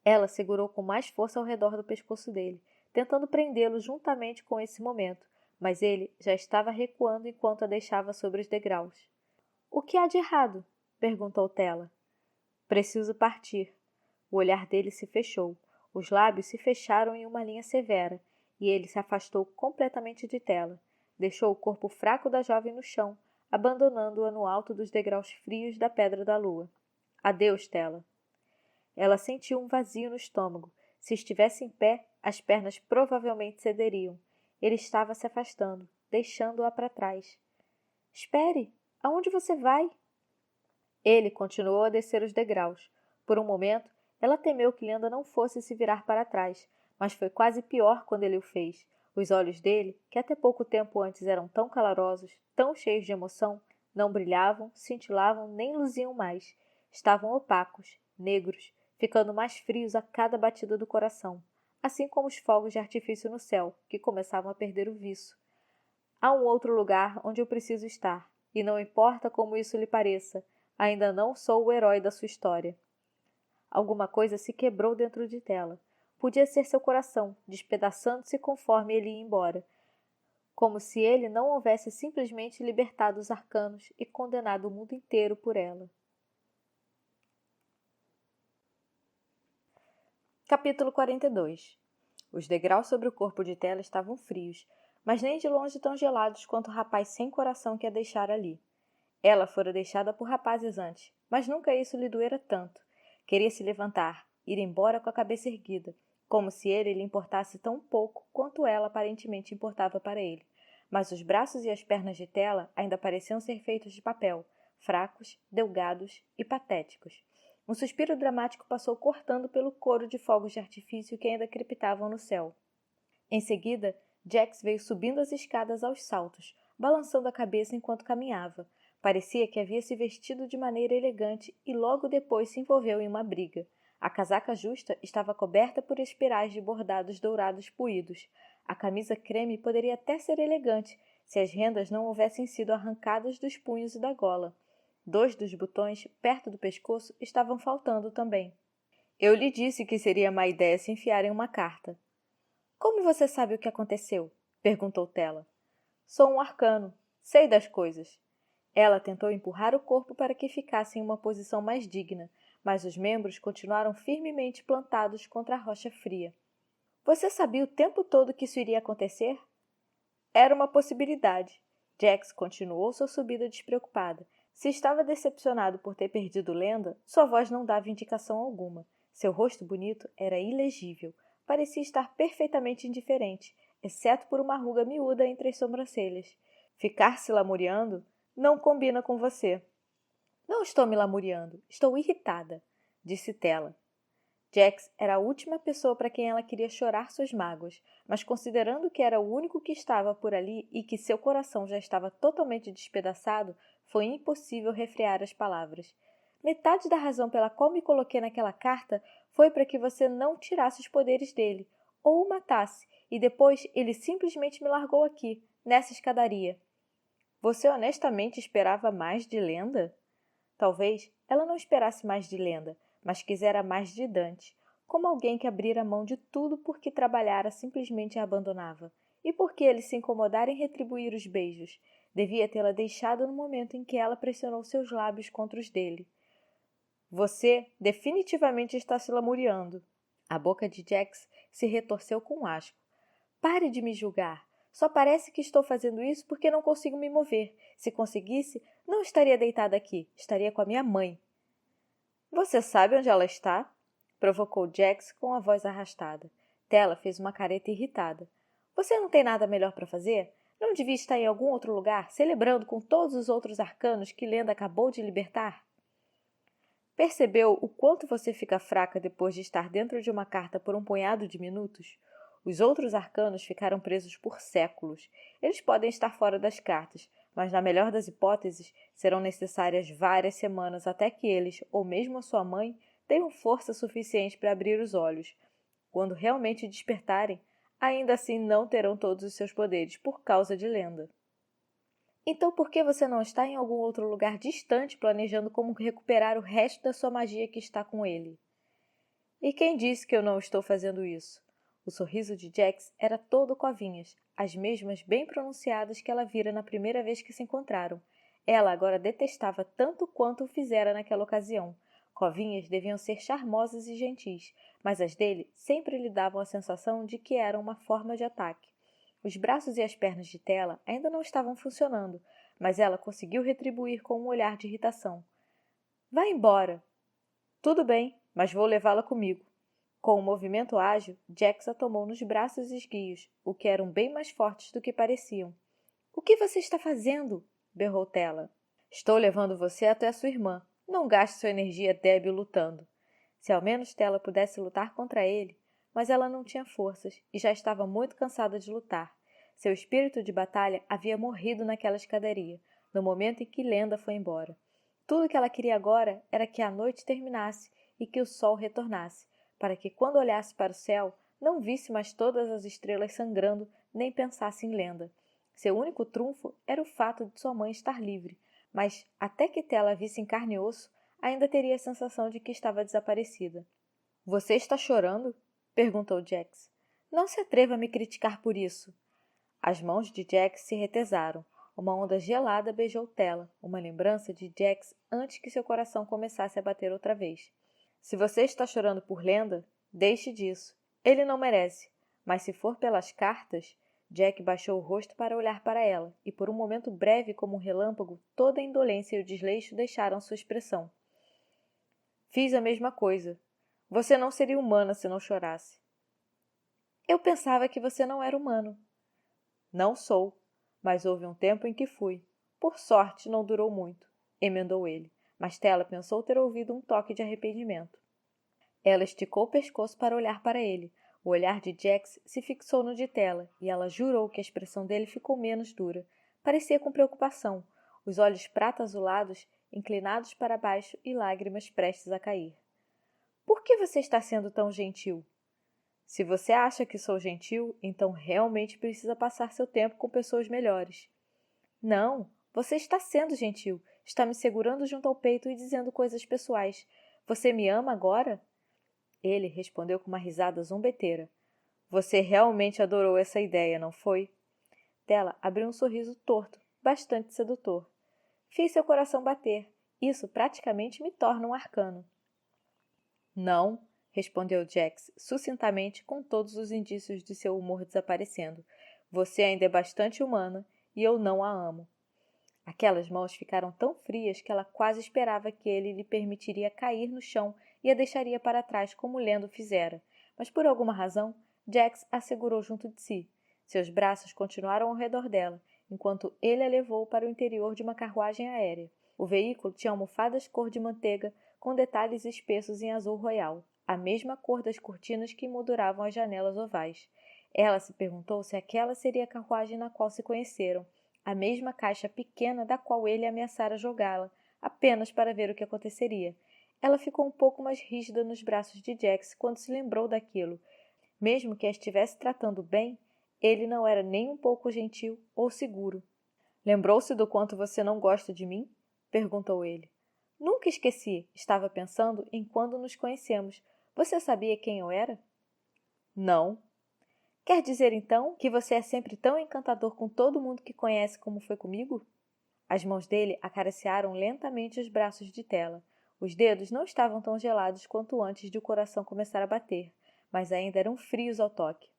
Ela segurou com mais força ao redor do pescoço dele, tentando prendê-lo juntamente com esse momento, mas ele já estava recuando enquanto a deixava sobre os degraus. — O que há de errado? Perguntou Tela. — Preciso partir. O olhar dele se fechou. Os lábios se fecharam em uma linha severa, e ele se afastou completamente de Tela. Deixou o corpo fraco da jovem no chão, abandonando-a no alto dos degraus frios da Pedra da Lua. — Adeus, Tela. Ela sentiu um vazio no estômago. Se estivesse em pé, as pernas provavelmente cederiam. Ele estava se afastando, deixando-a para trás. — Espere! Aonde você vai? Ele continuou a descer os degraus. Por um momento, ela temeu que Lenda não fosse se virar para trás, mas foi quase pior quando ele o fez. Os olhos dele, que até pouco tempo antes eram tão calorosos, tão cheios de emoção, não brilhavam, cintilavam nem luziam mais. Estavam opacos, negros, ficando mais frios a cada batida do coração, assim como os fogos de artifício no céu, que começavam a perder o viço. Há um outro lugar onde eu preciso estar, e não importa como isso lhe pareça, ainda não sou o herói da sua história. Alguma coisa se quebrou dentro de Tela. Podia ser seu coração, despedaçando-se conforme ele ia embora, como se ele não houvesse simplesmente libertado os arcanos e condenado o mundo inteiro por ela. Capítulo 42. Os degraus sobre o corpo de Tela estavam frios, mas nem de longe tão gelados quanto o rapaz sem coração que a deixara ali. Ela fora deixada por rapazes antes, mas nunca isso lhe doera tanto. Queria se levantar, ir embora com a cabeça erguida, como se ele lhe importasse tão pouco quanto ela aparentemente importava para ele. Mas os braços e as pernas de Tela ainda pareciam ser feitos de papel, fracos, delgados e patéticos. Um suspiro dramático passou cortando pelo coro de fogos de artifício que ainda crepitavam no céu. Em seguida, Jax veio subindo as escadas aos saltos, balançando a cabeça enquanto caminhava. Parecia que havia se vestido de maneira elegante e logo depois se envolveu em uma briga. A casaca justa estava coberta por espirais de bordados dourados puídos. A camisa creme poderia até ser elegante, se as rendas não houvessem sido arrancadas dos punhos e da gola. 2 dos botões, perto do pescoço, estavam faltando também. Eu lhe disse que seria má ideia se enfiar em uma carta. Como você sabe o que aconteceu? Perguntou Tela. Sou um arcano. Sei das coisas. Ela tentou empurrar o corpo para que ficasse em uma posição mais digna, mas os membros continuaram firmemente plantados contra a rocha fria. Você sabia o tempo todo que isso iria acontecer? Era uma possibilidade. Jax continuou sua subida despreocupada. Se estava decepcionado por ter perdido Lenda, sua voz não dava indicação alguma. Seu rosto bonito era ilegível. Parecia estar perfeitamente indiferente, exceto por uma ruga miúda entre as sobrancelhas. Ficar se lamuriando não combina com você. Não estou me lamuriando, estou irritada, disse Tela. Jax era a última pessoa para quem ela queria chorar suas mágoas, mas considerando que era o único que estava por ali e que seu coração já estava totalmente despedaçado, foi impossível refrear as palavras. Metade da razão pela qual me coloquei naquela carta foi para que você não tirasse os poderes dele, ou o matasse, e depois ele simplesmente me largou aqui, nessa escadaria. Você honestamente esperava mais de Lenda? Talvez ela não esperasse mais de Lenda, mas quisera mais de Dante, como alguém que abrira mão de tudo porque trabalhara simplesmente a abandonava, e porque ele se incomodara em retribuir os beijos. Devia tê-la deixado no momento em que ela pressionou seus lábios contra os dele. Você definitivamente está se lamuriando. A boca de Jax se retorceu com asco. Pare de me julgar. Só parece que estou fazendo isso porque não consigo me mover. Se conseguisse, não estaria deitada aqui. Estaria com a minha mãe. Você sabe onde ela está? Provocou Jax com a voz arrastada. Tela fez uma careta irritada. Você não tem nada melhor para fazer? Não devia estar em algum outro lugar, celebrando com todos os outros arcanos que Lenda acabou de libertar? Percebeu o quanto você fica fraca depois de estar dentro de uma carta por um punhado de minutos? Os outros arcanos ficaram presos por séculos. Eles podem estar fora das cartas, mas na melhor das hipóteses, serão necessárias várias semanas até que eles, ou mesmo a sua mãe, tenham força suficiente para abrir os olhos. Quando realmente despertarem, ainda assim não terão todos os seus poderes por causa de Lenda. Então por que você não está em algum outro lugar distante planejando como recuperar o resto da sua magia que está com ele? E quem disse que eu não estou fazendo isso? O sorriso de Jax era todo covinhas, as mesmas bem pronunciadas que ela vira na primeira vez que se encontraram. Ela agora detestava tanto quanto o fizera naquela ocasião. Covinhas deviam ser charmosas e gentis, mas as dele sempre lhe davam a sensação de que eram uma forma de ataque. Os braços e as pernas de Tela ainda não estavam funcionando, mas ela conseguiu retribuir com um olhar de irritação. Vá embora! Tudo bem, mas vou levá-la comigo. Com um movimento ágil, Jax a tomou nos braços esguios, o que eram bem mais fortes do que pareciam. O que você está fazendo? Berrou Tela. Estou levando você até a sua irmã. Não gaste sua energia débil lutando. Se ao menos Tela pudesse lutar contra ele, mas ela não tinha forças e já estava muito cansada de lutar. Seu espírito de batalha havia morrido naquela escadaria, no momento em que Lenda foi embora. Tudo que ela queria agora era que a noite terminasse e que o sol retornasse, para que quando olhasse para o céu, não visse mais todas as estrelas sangrando, nem pensasse em Lenda. Seu único trunfo era o fato de sua mãe estar livre, mas até que Tela a visse em carne e osso, ainda teria a sensação de que estava desaparecida. Você está chorando? Perguntou Jax. Não se atreva a me criticar por isso. As mãos de Jax se retesaram. Uma onda gelada beijou Tela, uma lembrança de Jax antes que seu coração começasse a bater outra vez. Se você está chorando por Lenda, deixe disso. Ele não merece. Mas se for pelas cartas... Jack baixou o rosto para olhar para ela, e por um momento breve como um relâmpago, toda a indolência e o desleixo deixaram sua expressão. Fiz a mesma coisa. Você não seria humana se não chorasse. Eu pensava que você não era humano. Não sou, mas houve um tempo em que fui. Por sorte, não durou muito, emendou ele, mas Tela pensou ter ouvido um toque de arrependimento. Ela esticou o pescoço para olhar para ele. O olhar de Jax se fixou no de Tela, e ela jurou que a expressão dele ficou menos dura. parecia com preocupação, os olhos prata-azulados inclinados para baixo e lágrimas prestes a cair. Por que você está sendo tão gentil? Se você acha que sou gentil, então realmente precisa passar seu tempo com pessoas melhores. Não, você está sendo gentil. Está me segurando junto ao peito e dizendo coisas pessoais. Você me ama agora? Ele respondeu com uma risada zombeteira. Você realmente adorou essa ideia, não foi? Tela abriu um sorriso torto, bastante sedutor. Fiz seu coração bater. Isso praticamente me torna um arcano. Não, respondeu Jax, sucintamente, com todos os indícios de seu humor desaparecendo. Você ainda é bastante humana e eu não a amo. Aquelas mãos ficaram tão frias que ela quase esperava que ele lhe permitiria cair no chão e a deixaria para trás como Lendo fizera, mas por alguma razão, Jax a segurou junto de si. Seus braços continuaram ao redor dela, enquanto ele a levou para o interior de uma carruagem aérea. O veículo tinha almofadas cor de manteiga, com detalhes espessos em azul royal, a mesma cor das cortinas que emolduravam as janelas ovais. Ela se perguntou se aquela seria a carruagem na qual se conheceram, a mesma caixa pequena da qual ele ameaçara jogá-la, apenas para ver o que aconteceria. Ela ficou um pouco mais rígida nos braços de Jax quando se lembrou daquilo. Mesmo que a estivesse tratando bem, ele não era nem um pouco gentil ou seguro. Lembrou-se do quanto você não gosta de mim? Perguntou ele. Nunca esqueci, estava pensando em quando nos conhecemos. Você sabia quem eu era? Não. Quer dizer, então, que você é sempre tão encantador com todo mundo que conhece como foi comigo? As mãos dele acariciaram lentamente os braços de Tela. Os dedos não estavam tão gelados quanto antes de o coração começar a bater, mas ainda eram frios ao toque.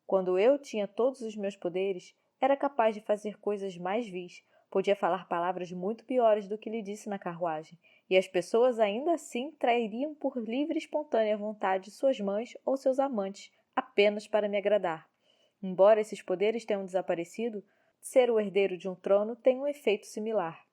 Quando eu tinha todos os meus poderes, era capaz de fazer coisas mais vis, podia falar palavras muito piores do que lhe disse na carruagem, e as pessoas ainda assim trairiam por livre e espontânea vontade suas mães ou seus amantes, apenas para me agradar. Embora esses poderes tenham desaparecido, ser o herdeiro de um trono tem um efeito similar.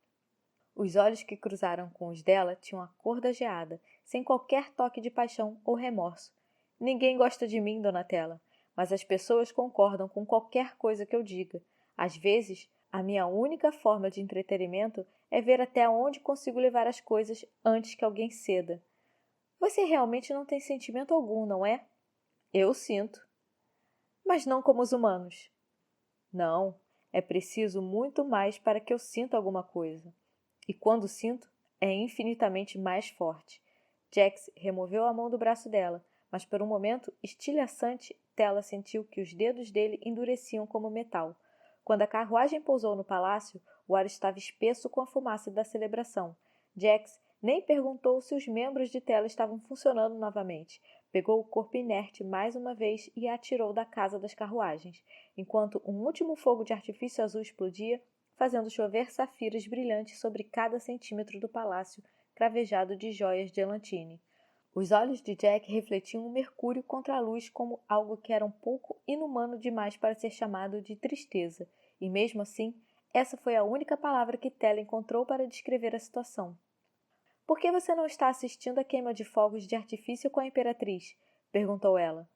Os olhos que cruzaram com os dela tinham a cor da geada, sem qualquer toque de paixão ou remorso. Ninguém gosta de mim, Donatella, mas as pessoas concordam com qualquer coisa que eu diga. Às vezes, a minha única forma de entretenimento é ver até onde consigo levar as coisas antes que alguém ceda. Você realmente não tem sentimento algum, não é? Eu sinto. Mas não como os humanos. Não, é preciso muito mais para que eu sinta alguma coisa. E quando sinto, é infinitamente mais forte. Jax removeu a mão do braço dela, mas por um momento estilhaçante, Tela sentiu que os dedos dele endureciam como metal. Quando a carruagem pousou no palácio, o ar estava espesso com a fumaça da celebração. Jax nem perguntou se os membros de Tela estavam funcionando novamente. Pegou o corpo inerte mais uma vez e a atirou da casa das carruagens. Enquanto um último fogo de artifício azul explodia, fazendo chover safiras brilhantes sobre cada centímetro do palácio, cravejado de joias de Elantine. Os olhos de Jack refletiam o mercúrio contra a luz como algo que era um pouco inumano demais para ser chamado de tristeza, e mesmo assim, essa foi a única palavra que Tela encontrou para descrever a situação. — Por que você não está assistindo à queima de fogos de artifício com a Imperatriz? Perguntou ela.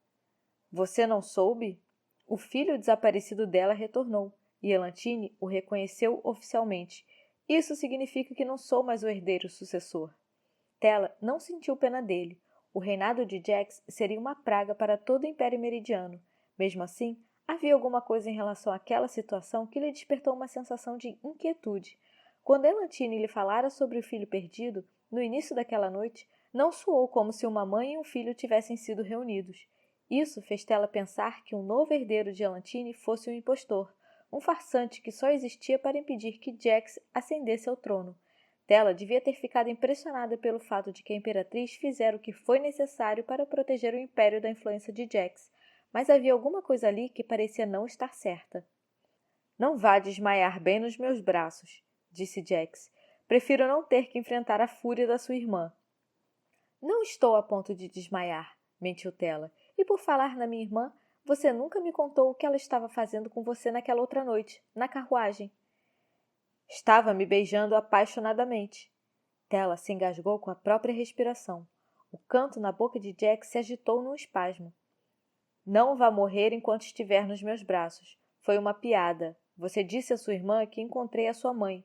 Você não soube? O filho desaparecido dela retornou, e Elantine o reconheceu oficialmente. Isso significa que não sou mais o herdeiro sucessor. Tela não sentiu pena dele. O reinado de Jax seria uma praga para todo o Império Meridiano. Mesmo assim, havia alguma coisa em relação àquela situação que lhe despertou uma sensação de inquietude. Quando Elantine lhe falara sobre o filho perdido, no início daquela noite, não soou como se uma mãe e um filho tivessem sido reunidos. Isso fez Tela pensar que um novo herdeiro de Elantine fosse um impostor, um farsante que só existia para impedir que Jax ascendesse ao trono. Tela devia ter ficado impressionada pelo fato de que a Imperatriz fizera o que foi necessário para proteger o império da influência de Jax, mas havia alguma coisa ali que parecia não estar certa. Não vá desmaiar bem nos meus braços, disse Jax. Prefiro não ter que enfrentar a fúria da sua irmã. Não estou a ponto de desmaiar, mentiu Tela. E por falar na minha irmã, você nunca me contou o que ela estava fazendo com você naquela outra noite, na carruagem. Estava me beijando apaixonadamente. Tela se engasgou com a própria respiração. O canto na boca de Jack se agitou num espasmo. Não vá morrer enquanto estiver nos meus braços. Foi uma piada, Você disse à sua irmã que encontrei a sua mãe,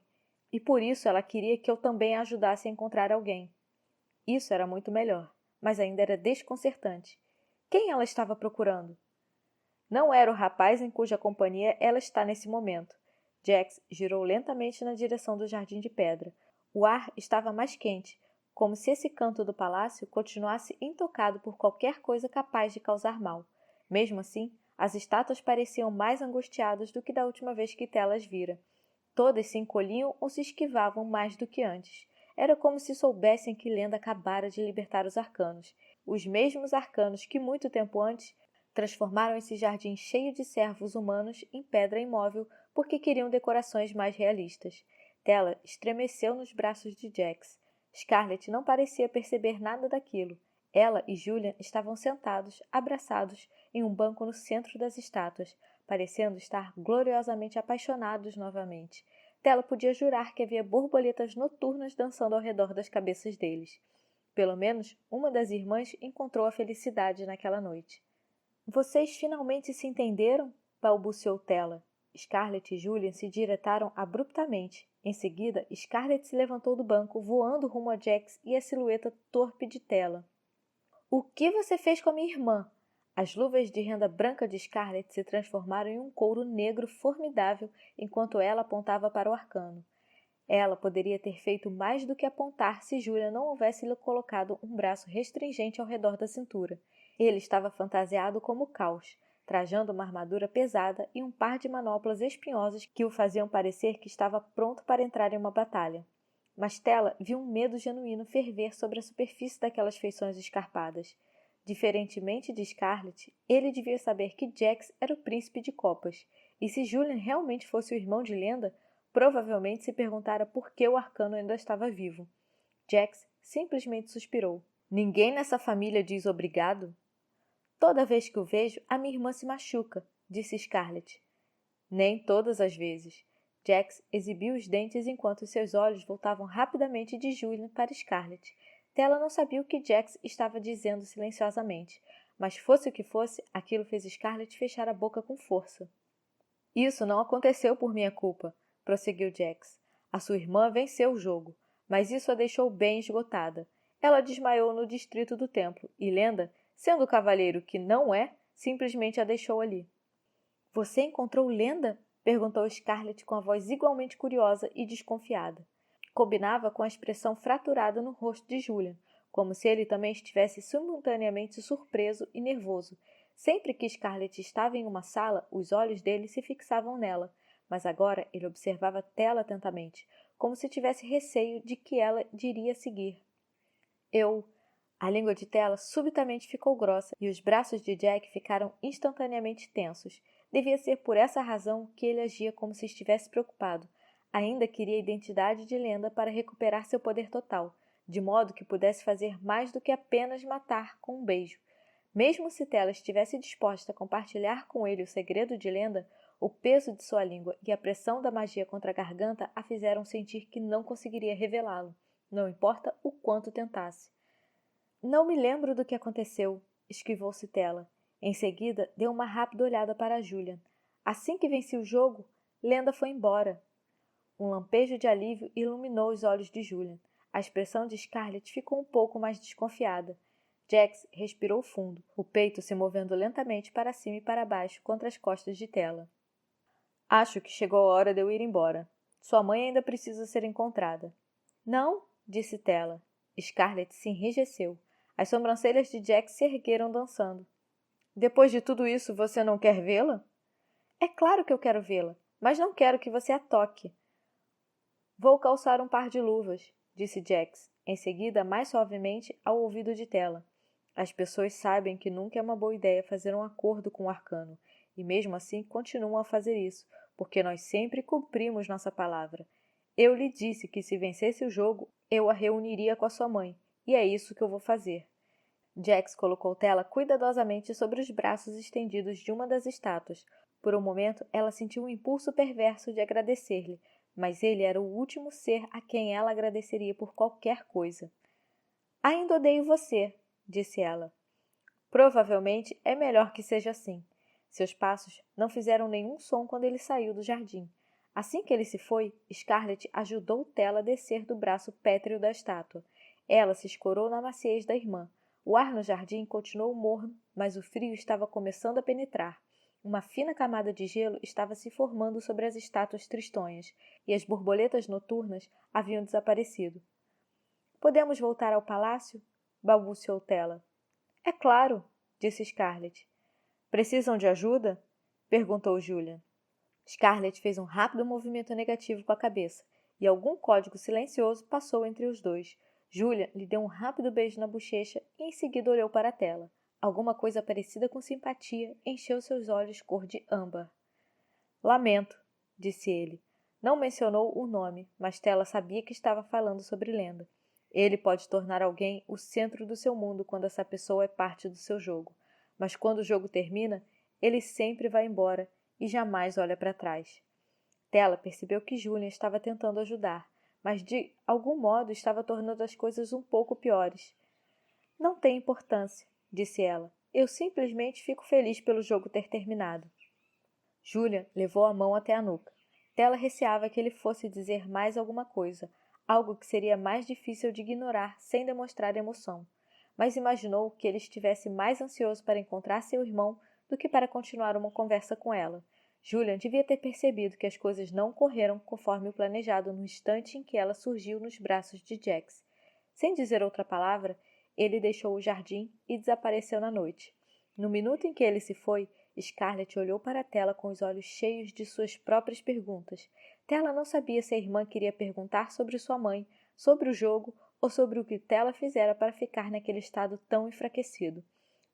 e por isso ela queria que eu também a ajudasse a encontrar alguém. Isso era muito melhor, mas ainda era desconcertante. Quem ela estava procurando? Não era o rapaz em cuja companhia ela está nesse momento. Jax girou lentamente na direção do jardim de pedra. O ar estava mais quente, como se esse canto do palácio continuasse intocado por qualquer coisa capaz de causar mal. Mesmo assim, as estátuas pareciam mais angustiadas do que da última vez que Tela as vira. Todas se encolhiam ou se esquivavam mais do que antes. Era como se soubessem que Lenda acabara de libertar os arcanos. Os mesmos arcanos que, muito tempo antes, transformaram esse jardim cheio de servos humanos em pedra imóvel porque queriam decorações mais realistas. Tela estremeceu nos braços de Jax. Scarlett não parecia perceber nada daquilo. Ela e Julian estavam sentados, abraçados, em um banco no centro das estátuas, parecendo estar gloriosamente apaixonados novamente. Tela podia jurar que havia borboletas noturnas dançando ao redor das cabeças deles. Pelo menos uma das irmãs encontrou a felicidade naquela noite. Vocês finalmente se entenderam? Balbuciou Tela. Scarlett e Julian se diretaram abruptamente. Em seguida, Scarlett se levantou do banco, voando rumo a Jax e a silhueta torpe de Tela. O que você fez com a minha irmã? As luvas de renda branca de Scarlett se transformaram em um couro negro formidável enquanto ela apontava para o arcano. Ela poderia ter feito mais do que apontar se Julia não houvesse lhe colocado um braço restringente ao redor da cintura. Ele estava fantasiado como Caos, trajando uma armadura pesada e um par de manoplas espinhosas que o faziam parecer que estava pronto para entrar em uma batalha. Mas Tela viu um medo genuíno ferver sobre a superfície daquelas feições escarpadas. Diferentemente de Scarlett, ele devia saber que Jax era o príncipe de Copas, e se Julian realmente fosse o irmão de Lenda, provavelmente se perguntara por que o arcano ainda estava vivo. Jax simplesmente suspirou. Ninguém nessa família diz obrigado? Toda vez que o vejo, a minha irmã se machuca, disse Scarlett. Nem todas as vezes. Jax exibiu os dentes enquanto seus olhos voltavam rapidamente de Julian para Scarlett. Tela não sabia o que Jax estava dizendo silenciosamente, mas fosse o que fosse, aquilo fez Scarlett fechar a boca com força. Isso não aconteceu por minha culpa, prosseguiu Jax. A sua irmã venceu o jogo, mas isso a deixou bem esgotada. Ela desmaiou no distrito do templo e Lenda, sendo o cavalheiro que não é, simplesmente a deixou ali. Você encontrou Lenda? Perguntou Scarlett com a voz igualmente curiosa e desconfiada. Combinava com a expressão fraturada no rosto de Julian, como se ele também estivesse simultaneamente surpreso e nervoso. Sempre que Scarlett estava em uma sala, os olhos dele se fixavam nela, mas agora ele observava Tela atentamente, como se tivesse receio de que ela diria seguir. A língua de Tela subitamente ficou grossa e os braços de Jack ficaram instantaneamente tensos. Devia ser por essa razão que ele agia como se estivesse preocupado. Ainda queria a identidade de Lenda para recuperar seu poder total, de modo que pudesse fazer mais do que apenas matar com um beijo. Mesmo se Tela estivesse disposta a compartilhar com ele o segredo de Lenda, o peso de sua língua e a pressão da magia contra a garganta a fizeram sentir que não conseguiria revelá-lo, não importa o quanto tentasse. Não me lembro do que aconteceu, esquivou-se Tela. Em seguida, deu uma rápida olhada para Julian. Assim que venci o jogo, Lenda foi embora. Um lampejo de alívio iluminou os olhos de Julian. A expressão de Scarlett ficou um pouco mais desconfiada. Jax respirou fundo, o peito se movendo lentamente para cima e para baixo contra as costas de Tela. Acho que chegou a hora de eu ir embora. Sua mãe ainda precisa ser encontrada. Não, disse Tela. Scarlett se enrijeceu. As sobrancelhas de Jax se ergueram dançando. Depois de tudo isso, você não quer vê-la? É claro que eu quero vê-la, mas não quero que você a toque. Vou calçar um par de luvas, disse Jax, em seguida mais suavemente ao ouvido de Tela. As pessoas sabem que nunca é uma boa ideia fazer um acordo com o arcano, e mesmo assim continuam a fazer isso, porque nós sempre cumprimos nossa palavra. Eu lhe disse que se vencesse o jogo, eu a reuniria com a sua mãe, e é isso que eu vou fazer. Jax colocou Tela cuidadosamente sobre os braços estendidos de uma das estátuas. Por um momento, ela sentiu um impulso perverso de agradecer-lhe, mas ele era o último ser a quem ela agradeceria por qualquer coisa. Ainda odeio você, disse ela. Provavelmente é melhor que seja assim. Seus passos não fizeram nenhum som quando ele saiu do jardim. Assim que ele se foi, Scarlett ajudou Tela a descer do braço pétreo da estátua. Ela se escorou na maciez da irmã. O ar no jardim continuou morno, mas o frio estava começando a penetrar. Uma fina camada de gelo estava se formando sobre as estátuas tristonhas, e as borboletas noturnas haviam desaparecido. Podemos voltar ao palácio? Balbuciou Tela. É claro, disse Scarlett. Precisam de ajuda? Perguntou Julian. Scarlett fez um rápido movimento negativo com a cabeça, e algum código silencioso passou entre os dois. Julian lhe deu um rápido beijo na bochecha e em seguida olhou para a tela. Alguma coisa parecida com simpatia encheu seus olhos cor de âmbar. Lamento, disse ele. Não mencionou o nome, mas Tela sabia que estava falando sobre Lenda. Ele pode tornar alguém o centro do seu mundo quando essa pessoa é parte do seu jogo. Mas quando o jogo termina, ele sempre vai embora e jamais olha para trás. Tela percebeu que Julian estava tentando ajudar, mas de algum modo estava tornando as coisas um pouco piores. Não tem importância, disse ela. Eu simplesmente fico feliz pelo jogo ter terminado. Julian levou a mão até a nuca. Tela receava que ele fosse dizer mais alguma coisa, algo que seria mais difícil de ignorar sem demonstrar emoção. Mas imaginou que ele estivesse mais ansioso para encontrar seu irmão do que para continuar uma conversa com ela. Julian devia ter percebido que as coisas não correram conforme o planejado no instante em que ela surgiu nos braços de Jax. Sem dizer outra palavra, ele deixou o jardim e desapareceu na noite. No minuto em que ele se foi, Scarlett olhou para a Tela com os olhos cheios de suas próprias perguntas. Tela não sabia se a irmã queria perguntar sobre sua mãe, sobre o jogo ou sobre o que Tela fizera para ficar naquele estado tão enfraquecido.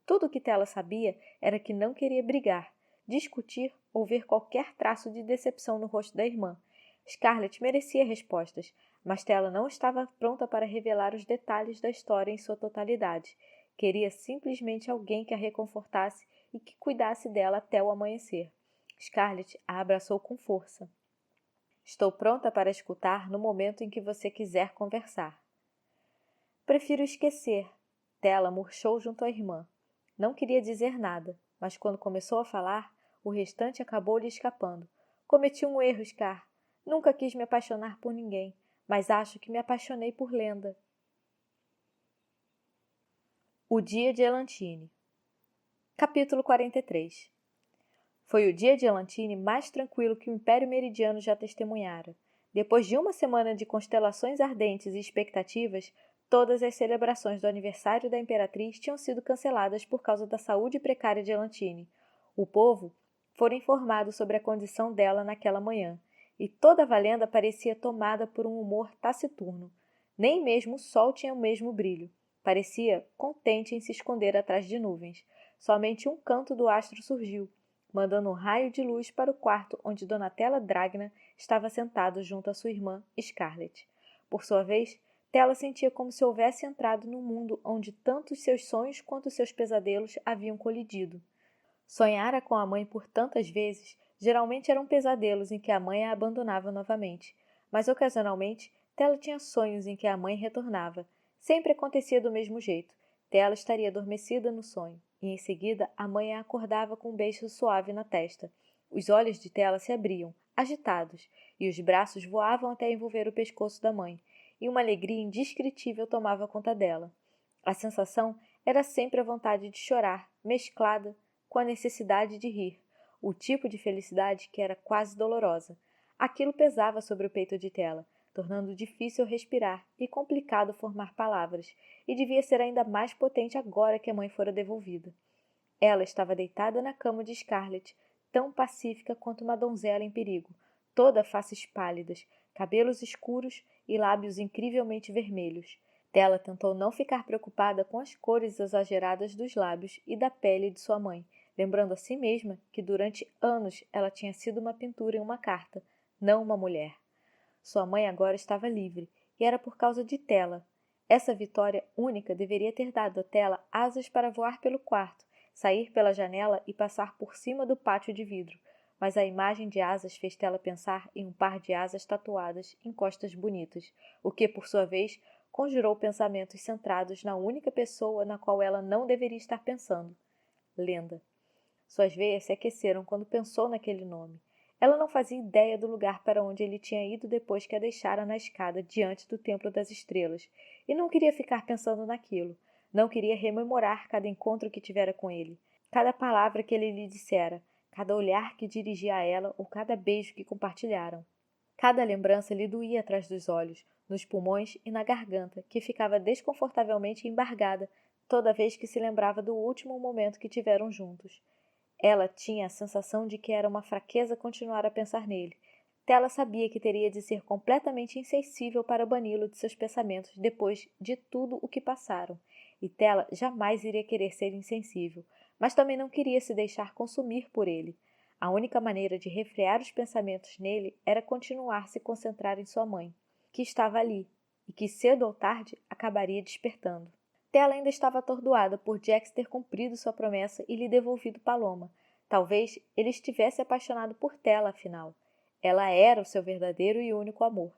Tudo o que Tela sabia era que não queria brigar, discutir ou ver qualquer traço de decepção no rosto da irmã. Scarlett merecia respostas, mas Tela não estava pronta para revelar os detalhes da história em sua totalidade. Queria simplesmente alguém que a reconfortasse e que cuidasse dela até o amanhecer. Scarlett a abraçou com força. Estou pronta para escutar no momento em que você quiser conversar. Prefiro esquecer. Tela murchou junto à irmã. Não queria dizer nada, mas quando começou a falar, o restante acabou lhe escapando. Cometi um erro, Scar. Nunca quis me apaixonar por ninguém, mas acho que me apaixonei por Lenda. O dia de Elantine. Capítulo 43. Foi o dia de Elantine mais tranquilo que o Império Meridiano já testemunhara. Depois de uma semana de constelações ardentes e expectativas, todas as celebrações do aniversário da Imperatriz tinham sido canceladas por causa da saúde precária de Elantine. O povo fora informado sobre a condição dela naquela manhã, e toda a Valenda parecia tomada por um humor taciturno. Nem mesmo o sol tinha o mesmo brilho. Parecia contente em se esconder atrás de nuvens. Somente um canto do astro surgiu, mandando um raio de luz para o quarto onde Donatella Dragna estava sentado junto à sua irmã Scarlett. Por sua vez, Tela sentia como se houvesse entrado num mundo onde tanto os seus sonhos quanto os seus pesadelos haviam colidido. Sonhara com a mãe por tantas vezes, geralmente eram pesadelos em que a mãe a abandonava novamente, mas ocasionalmente Tela tinha sonhos em que a mãe retornava. Sempre acontecia do mesmo jeito. Tela estaria adormecida no sonho, e em seguida a mãe a acordava com um beijo suave na testa. Os olhos de Tela se abriam, agitados, e os braços voavam até envolver o pescoço da mãe, e uma alegria indescritível tomava conta dela. A sensação era sempre a vontade de chorar, mesclada com a necessidade de rir, o tipo de felicidade que era quase dolorosa. Aquilo pesava sobre o peito de Tela, tornando difícil respirar e complicado formar palavras, e devia ser ainda mais potente agora que a mãe fora devolvida. Ela estava deitada na cama de Scarlett, tão pacífica quanto uma donzela em perigo, toda faces pálidas, cabelos escuros e lábios incrivelmente vermelhos. Tela tentou não ficar preocupada com as cores exageradas dos lábios e da pele de sua mãe, lembrando a si mesma que durante anos ela tinha sido uma pintura em uma carta, não uma mulher. Sua mãe agora estava livre, e era por causa de Tela. Essa vitória única deveria ter dado a Tela asas para voar pelo quarto, sair pela janela e passar por cima do pátio de vidro, mas a imagem de asas fez Tela pensar em um par de asas tatuadas em costas bonitas, o que, por sua vez, conjurou pensamentos centrados na única pessoa na qual ela não deveria estar pensando, Lenda. Suas veias se aqueceram quando pensou naquele nome. Ela não fazia ideia do lugar para onde ele tinha ido depois que a deixara na escada diante do Templo das Estrelas, e não queria ficar pensando naquilo. Não queria rememorar cada encontro que tivera com ele, cada palavra que ele lhe dissera, cada olhar que dirigia a ela ou cada beijo que compartilharam. Cada lembrança lhe doía atrás dos olhos, nos pulmões e na garganta, que ficava desconfortavelmente embargada toda vez que se lembrava do último momento que tiveram juntos. Ela tinha a sensação de que era uma fraqueza continuar a pensar nele. Tela sabia que teria de ser completamente insensível para bani-lo de seus pensamentos depois de tudo o que passaram, e Tela jamais iria querer ser insensível, mas também não queria se deixar consumir por ele. A única maneira de refrear os pensamentos nele era continuar a se concentrar em sua mãe, que estava ali, e que cedo ou tarde acabaria despertando. Tela ainda estava atordoada por Jax ter cumprido sua promessa e lhe devolvido Paloma. Talvez ele estivesse apaixonado por Tela, afinal. Ela era o seu verdadeiro e único amor.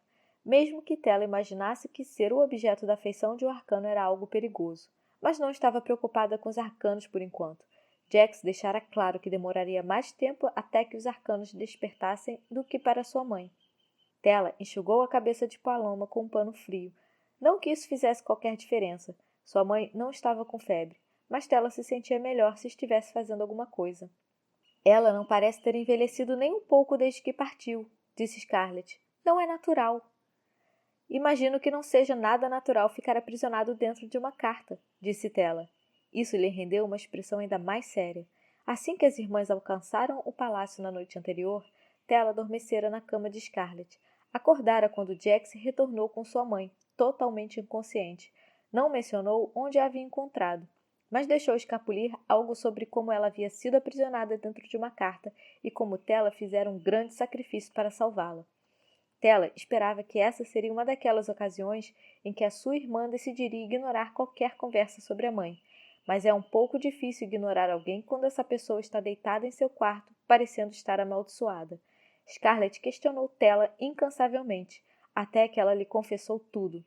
Mesmo que Tela imaginasse que ser o objeto da afeição de um arcano era algo perigoso. Mas não estava preocupada com os arcanos por enquanto. Jax deixara claro que demoraria mais tempo até que os arcanos despertassem do que para sua mãe. Tela enxugou a cabeça de Paloma com um pano frio. Não que isso fizesse qualquer diferença. Sua mãe não estava com febre, mas Tela se sentia melhor se estivesse fazendo alguma coisa. Ela não parece ter envelhecido nem um pouco desde que partiu, disse Scarlett. Não é natural. Imagino que não seja nada natural ficar aprisionado dentro de uma carta, disse Tela. Isso lhe rendeu uma expressão ainda mais séria. Assim que as irmãs alcançaram o palácio na noite anterior, Tela adormecera na cama de Scarlett. Acordara quando Jax retornou com sua mãe, totalmente inconsciente. Não mencionou onde a havia encontrado, mas deixou escapulir algo sobre como ela havia sido aprisionada dentro de uma carta e como Tela fizera um grande sacrifício para salvá-la. Tela esperava que essa seria uma daquelas ocasiões em que a sua irmã decidiria ignorar qualquer conversa sobre a mãe, mas é um pouco difícil ignorar alguém quando essa pessoa está deitada em seu quarto, parecendo estar amaldiçoada. Scarlett questionou Tela incansavelmente, até que ela lhe confessou tudo.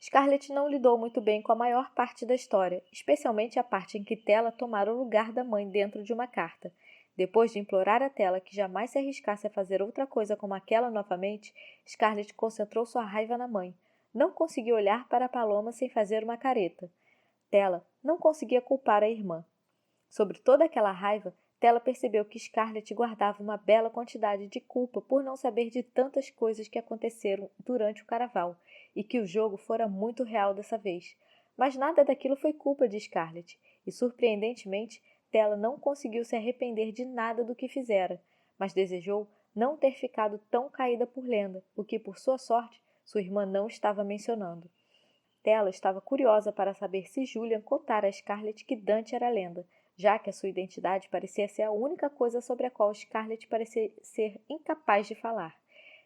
Scarlett não lidou muito bem com a maior parte da história, especialmente a parte em que Tela tomara o lugar da mãe dentro de uma carta. Depois de implorar a Tela que jamais se arriscasse a fazer outra coisa como aquela novamente, Scarlett concentrou sua raiva na mãe. Não conseguiu olhar para Paloma sem fazer uma careta. Tela não conseguia culpar a irmã. Sobre toda aquela raiva, Tela percebeu que Scarlett guardava uma bela quantidade de culpa por não saber de tantas coisas que aconteceram durante o carnaval, e que o jogo fora muito real dessa vez. Mas nada daquilo foi culpa de Scarlett, e surpreendentemente, Tela não conseguiu se arrepender de nada do que fizera, mas desejou não ter ficado tão caída por Lenda, o que, por sua sorte, sua irmã não estava mencionando. Tela estava curiosa para saber se Julian contara a Scarlett que Dante era Lenda, já que a sua identidade parecia ser a única coisa sobre a qual Scarlett parecia ser incapaz de falar.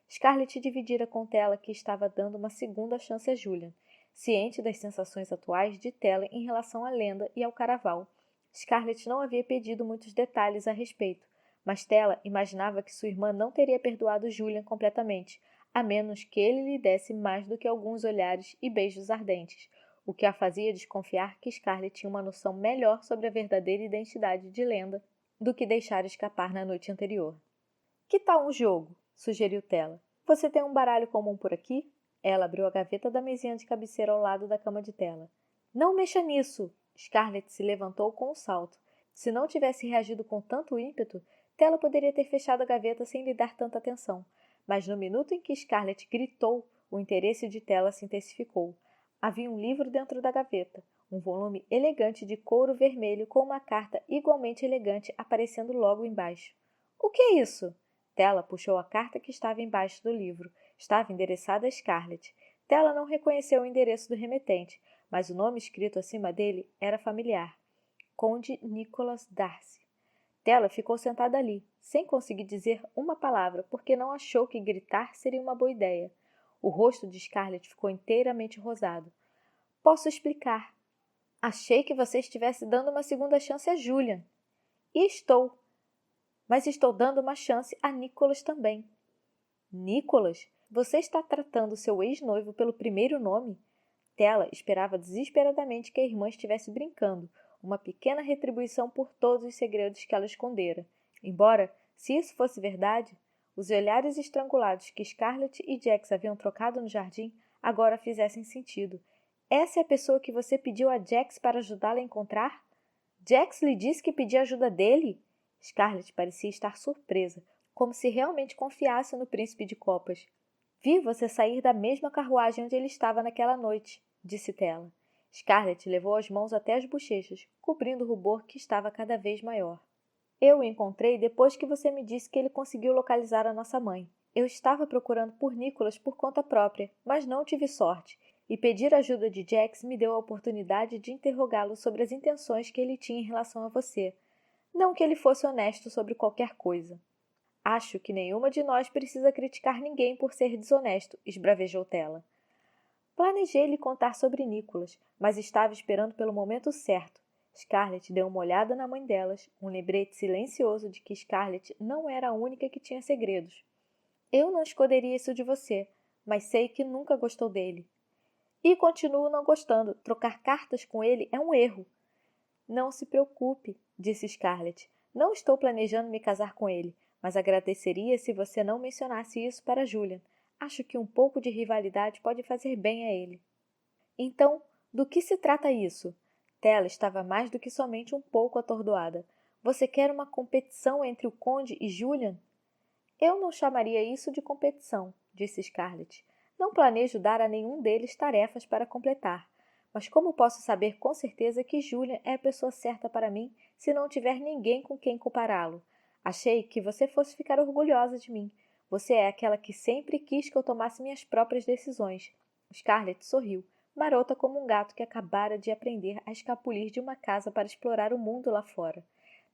Scarlett dividira com Tela que estava dando uma segunda chance a Julian, ciente das sensações atuais de Tela em relação à Lenda e ao Caraval. Scarlett não havia pedido muitos detalhes a respeito, mas Tela imaginava que sua irmã não teria perdoado Julian completamente, a menos que ele lhe desse mais do que alguns olhares e beijos ardentes, o que a fazia desconfiar que Scarlett tinha uma noção melhor sobre a verdadeira identidade de Lenda do que deixara escapar na noite anterior. Que tal um jogo? Sugeriu Tela. Você tem um baralho comum por aqui? Ela abriu a gaveta da mesinha de cabeceira ao lado da cama de Tela. Não mexa nisso! Scarlett se levantou com um salto. Se não tivesse reagido com tanto ímpeto, Tela poderia ter fechado a gaveta sem lhe dar tanta atenção. Mas no minuto em que Scarlett gritou, o interesse de Tela se intensificou. Havia um livro dentro da gaveta, um volume elegante de couro vermelho com uma carta igualmente elegante aparecendo logo embaixo. O que é isso? Tela puxou a carta que estava embaixo do livro. Estava endereçada a Scarlett. Tela não reconheceu o endereço do remetente, mas o nome escrito acima dele era familiar. Conde Nicholas Darcy. Tela ficou sentada ali, sem conseguir dizer uma palavra, porque não achou que gritar seria uma boa ideia. O rosto de Scarlett ficou inteiramente rosado. Posso explicar. Achei que você estivesse dando uma segunda chance a Julian. E estou. Mas estou dando uma chance a Nicholas também. Nicholas? Você está tratando seu ex-noivo pelo primeiro nome? Tela esperava desesperadamente que a irmã estivesse brincando, uma pequena retribuição por todos os segredos que ela escondera. Embora, se isso fosse verdade, os olhares estrangulados que Scarlett e Jax haviam trocado no jardim agora fizessem sentido. Essa é a pessoa que você pediu a Jax para ajudá-la a encontrar? Jax lhe disse que pedia ajuda dele? Scarlett parecia estar surpresa, como se realmente confiasse no príncipe de copas. Vi você sair da mesma carruagem onde ele estava naquela noite, disse Tela. Scarlett levou as mãos até as bochechas, cobrindo o rubor que estava cada vez maior. Eu o encontrei depois que você me disse que ele conseguiu localizar a nossa mãe. Eu estava procurando por Nicholas por conta própria, mas não tive sorte, e pedir ajuda de Jax me deu a oportunidade de interrogá-lo sobre as intenções que ele tinha em relação a você. Não que ele fosse honesto sobre qualquer coisa. Acho que nenhuma de nós precisa criticar ninguém por ser desonesto, esbravejou Tela. Planejei lhe contar sobre Nicholas, mas estava esperando pelo momento certo. Scarlett deu uma olhada na mãe delas, um lembrete silencioso de que Scarlett não era a única que tinha segredos. Eu não esconderia isso de você, mas sei que nunca gostou dele. E continuo não gostando. Trocar cartas com ele é um erro. Não se preocupe, disse Scarlett. Não estou planejando me casar com ele, mas agradeceria se você não mencionasse isso para Julian. Acho que um pouco de rivalidade pode fazer bem a ele. Então, do que se trata isso? Tela estava mais do que somente um pouco atordoada. Você quer uma competição entre o Conde e Julian? Eu não chamaria isso de competição, disse Scarlett. Não planejo dar a nenhum deles tarefas para completar. Mas como posso saber com certeza que Julian é a pessoa certa para mim se não tiver ninguém com quem compará-lo? Achei que você fosse ficar orgulhosa de mim. Você é aquela que sempre quis que eu tomasse minhas próprias decisões. Scarlett sorriu, marota como um gato que acabara de aprender a escapulir de uma casa para explorar o mundo lá fora.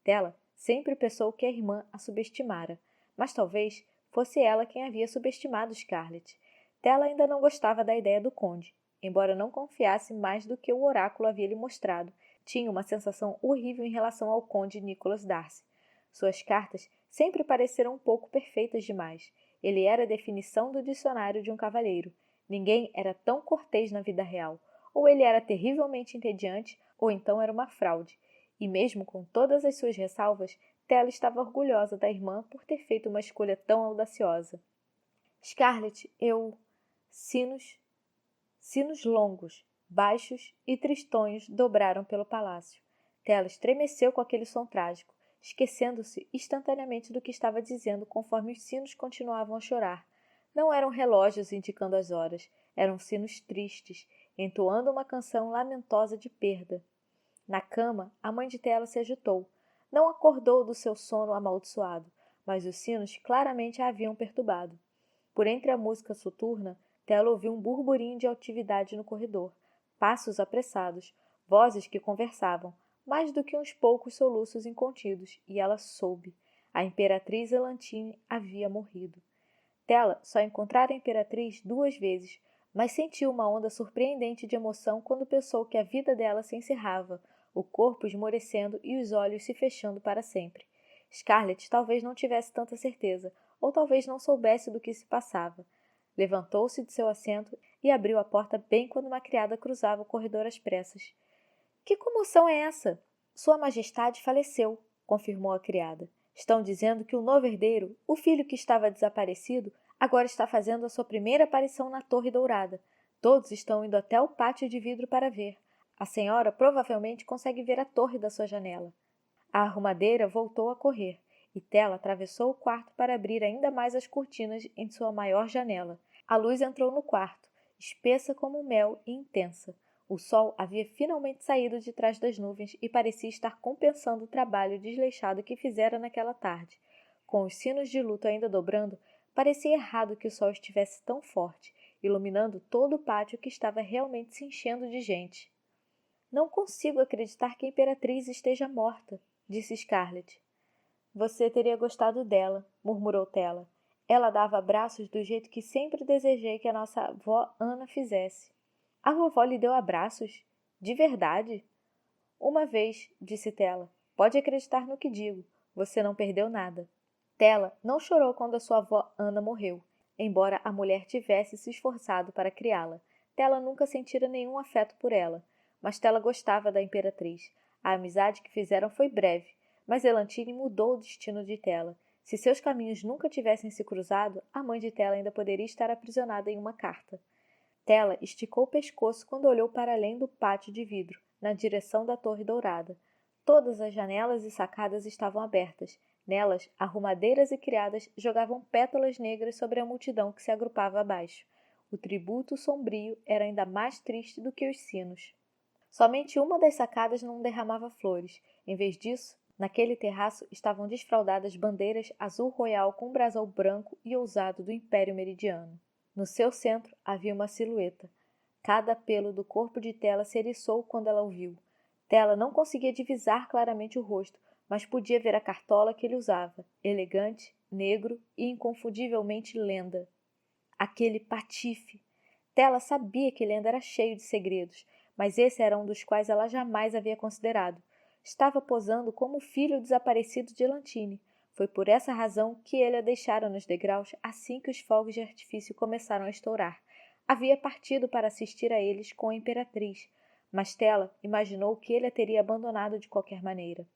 Tela sempre pensou que a irmã a subestimara, mas talvez fosse ela quem havia subestimado Scarlett. Tela ainda não gostava da ideia do conde. Embora não confiasse mais do que o oráculo havia lhe mostrado, tinha uma sensação horrível em relação ao conde Nicholas Darcy. Suas cartas sempre pareceram um pouco perfeitas demais. Ele era a definição do dicionário de um cavalheiro. Ninguém era tão cortês na vida real. Ou ele era terrivelmente entediante, ou então era uma fraude. E mesmo com todas as suas ressalvas, Tela estava orgulhosa da irmã por ter feito uma escolha tão audaciosa. Scarlett, eu... Sinos longos, baixos e tristonhos dobraram pelo palácio. Tela estremeceu com aquele som trágico, esquecendo-se instantaneamente do que estava dizendo conforme os sinos continuavam a chorar. Não eram relógios indicando as horas, eram sinos tristes, entoando uma canção lamentosa de perda. Na cama, a mãe de Tela se agitou. Não acordou do seu sono amaldiçoado, mas os sinos claramente a haviam perturbado. Por entre a música soturna, Tela ouviu um burburinho de altividade no corredor, passos apressados, vozes que conversavam, mais do que uns poucos soluços incontidos, e ela soube. A imperatriz Elantine havia morrido. Tela só encontrara a imperatriz 2 vezes, mas sentiu uma onda surpreendente de emoção quando pensou que a vida dela se encerrava, o corpo esmorecendo e os olhos se fechando para sempre. Scarlett talvez não tivesse tanta certeza, ou talvez não soubesse do que se passava. Levantou-se de seu assento e abriu a porta bem quando uma criada cruzava o corredor às pressas. — Que comoção é essa? — Sua Majestade faleceu, confirmou a criada. Estão dizendo que o novo herdeiro, o filho que estava desaparecido, agora está fazendo a sua primeira aparição na Torre Dourada. Todos estão indo até o pátio de vidro para ver. A senhora provavelmente consegue ver a torre da sua janela. A arrumadeira voltou a correr, e Tela atravessou o quarto para abrir ainda mais as cortinas em sua maior janela. A luz entrou no quarto, espessa como mel e intensa. O sol havia finalmente saído de trás das nuvens e parecia estar compensando o trabalho desleixado que fizera naquela tarde. Com os sinos de luto ainda dobrando, parecia errado que o sol estivesse tão forte, iluminando todo o pátio que estava realmente se enchendo de gente. — Não consigo acreditar que a imperatriz esteja morta, disse Scarlett. — Você teria gostado dela, murmurou Tela. Ela dava abraços do jeito que sempre desejei que a nossa avó Ana fizesse. — A vovó lhe deu abraços? De verdade? — Uma vez, disse Tela. Pode acreditar no que digo. Você não perdeu nada. Tela não chorou quando a sua avó Ana morreu, embora a mulher tivesse se esforçado para criá-la. Tela nunca sentira nenhum afeto por ela, mas Tela gostava da imperatriz. A amizade que fizeram foi breve, mas Elantine mudou o destino de Tela. Se seus caminhos nunca tivessem se cruzado, a mãe de Tela ainda poderia estar aprisionada em uma carta. Tela esticou o pescoço quando olhou para além do pátio de vidro, na direção da Torre Dourada. Todas as janelas e sacadas estavam abertas. Nelas, arrumadeiras e criadas jogavam pétalas negras sobre a multidão que se agrupava abaixo. O tributo sombrio era ainda mais triste do que os sinos. Somente uma das sacadas não derramava flores. Em vez disso, naquele terraço estavam desfraldadas bandeiras azul royal com brasão branco e ousado do Império Meridiano. No seu centro havia uma silhueta. Cada pelo do corpo de Tela se eriçou quando ela o viu. Tela não conseguia divisar claramente o rosto, mas podia ver a cartola que ele usava, elegante, negro e inconfundivelmente Lenda. Aquele patife! Tela sabia que Lenda era cheio de segredos, mas esse era um dos quais ela jamais havia considerado. Estava posando como o filho desaparecido de Elantine. Foi por essa razão que ele a deixara nos degraus assim que os fogos de artifício começaram a estourar. Havia partido para assistir a eles com a Imperatriz, mas Tela imaginou que ele a teria abandonado de qualquer maneira.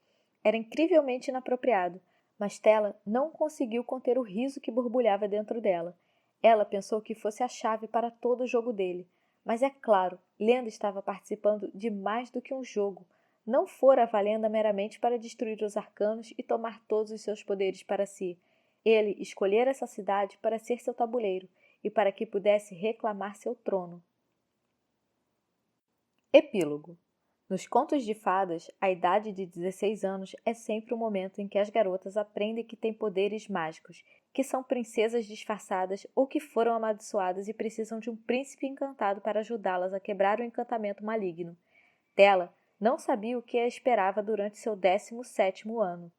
Era incrivelmente inapropriado, mas Tela não conseguiu conter o riso que borbulhava dentro dela. Ela pensou que fosse a chave para todo o jogo dele. Mas é claro, Lenda estava participando de mais do que um jogo. Não fora a Valenda meramente para destruir os arcanos e tomar todos os seus poderes para si. Ele escolhera essa cidade para ser seu tabuleiro e para que pudesse reclamar seu trono. Epílogo. Nos contos de fadas, a idade de 16 anos é sempre o momento em que as garotas aprendem que têm poderes mágicos, que são princesas disfarçadas ou que foram amaldiçoadas e precisam de um príncipe encantado para ajudá-las a quebrar o encantamento maligno. Tela não sabia o que a esperava durante seu 17º ano,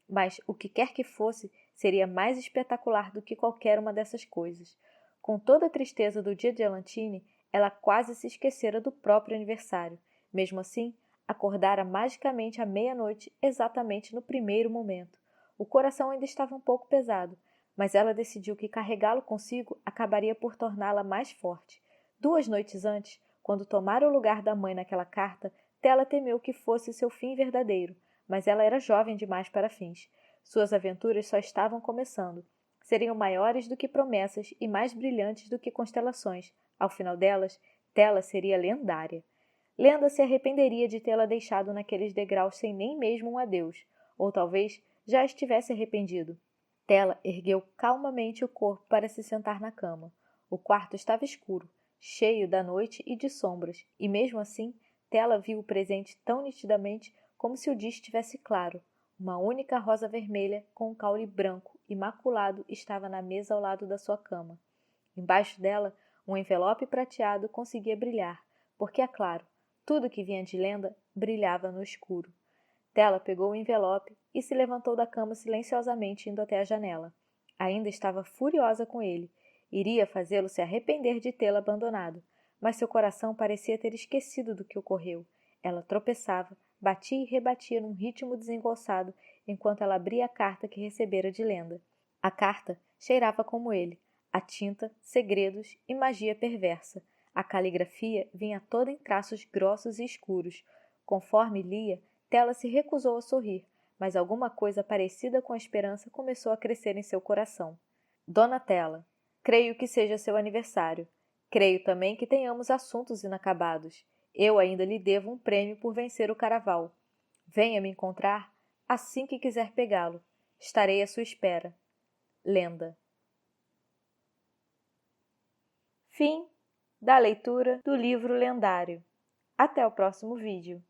mas o que quer que fosse seria mais espetacular do que qualquer uma dessas coisas. Com toda a tristeza do dia de Elantine, ela quase se esquecera do próprio aniversário. Mesmo assim, acordara magicamente à meia-noite, exatamente no primeiro momento. O coração ainda estava um pouco pesado, mas ela decidiu que carregá-lo consigo acabaria por torná-la mais forte. 2 noites antes, quando tomara o lugar da mãe naquela carta, Tela temeu que fosse seu fim verdadeiro, mas ela era jovem demais para fins. Suas aventuras só estavam começando. Seriam maiores do que promessas e mais brilhantes do que constelações. Ao final delas, Tela seria lendária. Lenda se arrependeria de tê-la deixado naqueles degraus sem nem mesmo um adeus, ou talvez já estivesse arrependido. Tela ergueu calmamente o corpo para se sentar na cama. O quarto estava escuro, cheio da noite e de sombras, e mesmo assim, Tela viu o presente tão nitidamente como se o dia estivesse claro. Uma única rosa vermelha com um caule branco, imaculado, estava na mesa ao lado da sua cama. Embaixo dela, um envelope prateado conseguia brilhar, porque, é claro, tudo que vinha de Lenda brilhava no escuro. Tela pegou o envelope e se levantou da cama silenciosamente indo até a janela. Ainda estava furiosa com ele. Iria fazê-lo se arrepender de tê-la abandonado, mas seu coração parecia ter esquecido do que ocorreu. Ela tropeçava, batia e rebatia num ritmo desengonçado enquanto ela abria a carta que recebera de Lenda. A carta cheirava como ele, a tinta, segredos e magia perversa. A caligrafia vinha toda em traços grossos e escuros. Conforme lia, Tela se recusou a sorrir, mas alguma coisa parecida com a esperança começou a crescer em seu coração. Dona Tela, creio que seja seu aniversário. Creio também que tenhamos assuntos inacabados. Eu ainda lhe devo um prêmio por vencer o caraval. Venha me encontrar assim que quiser pegá-lo. Estarei à sua espera. Lenda. Fim da leitura do livro lendário. Até o próximo vídeo.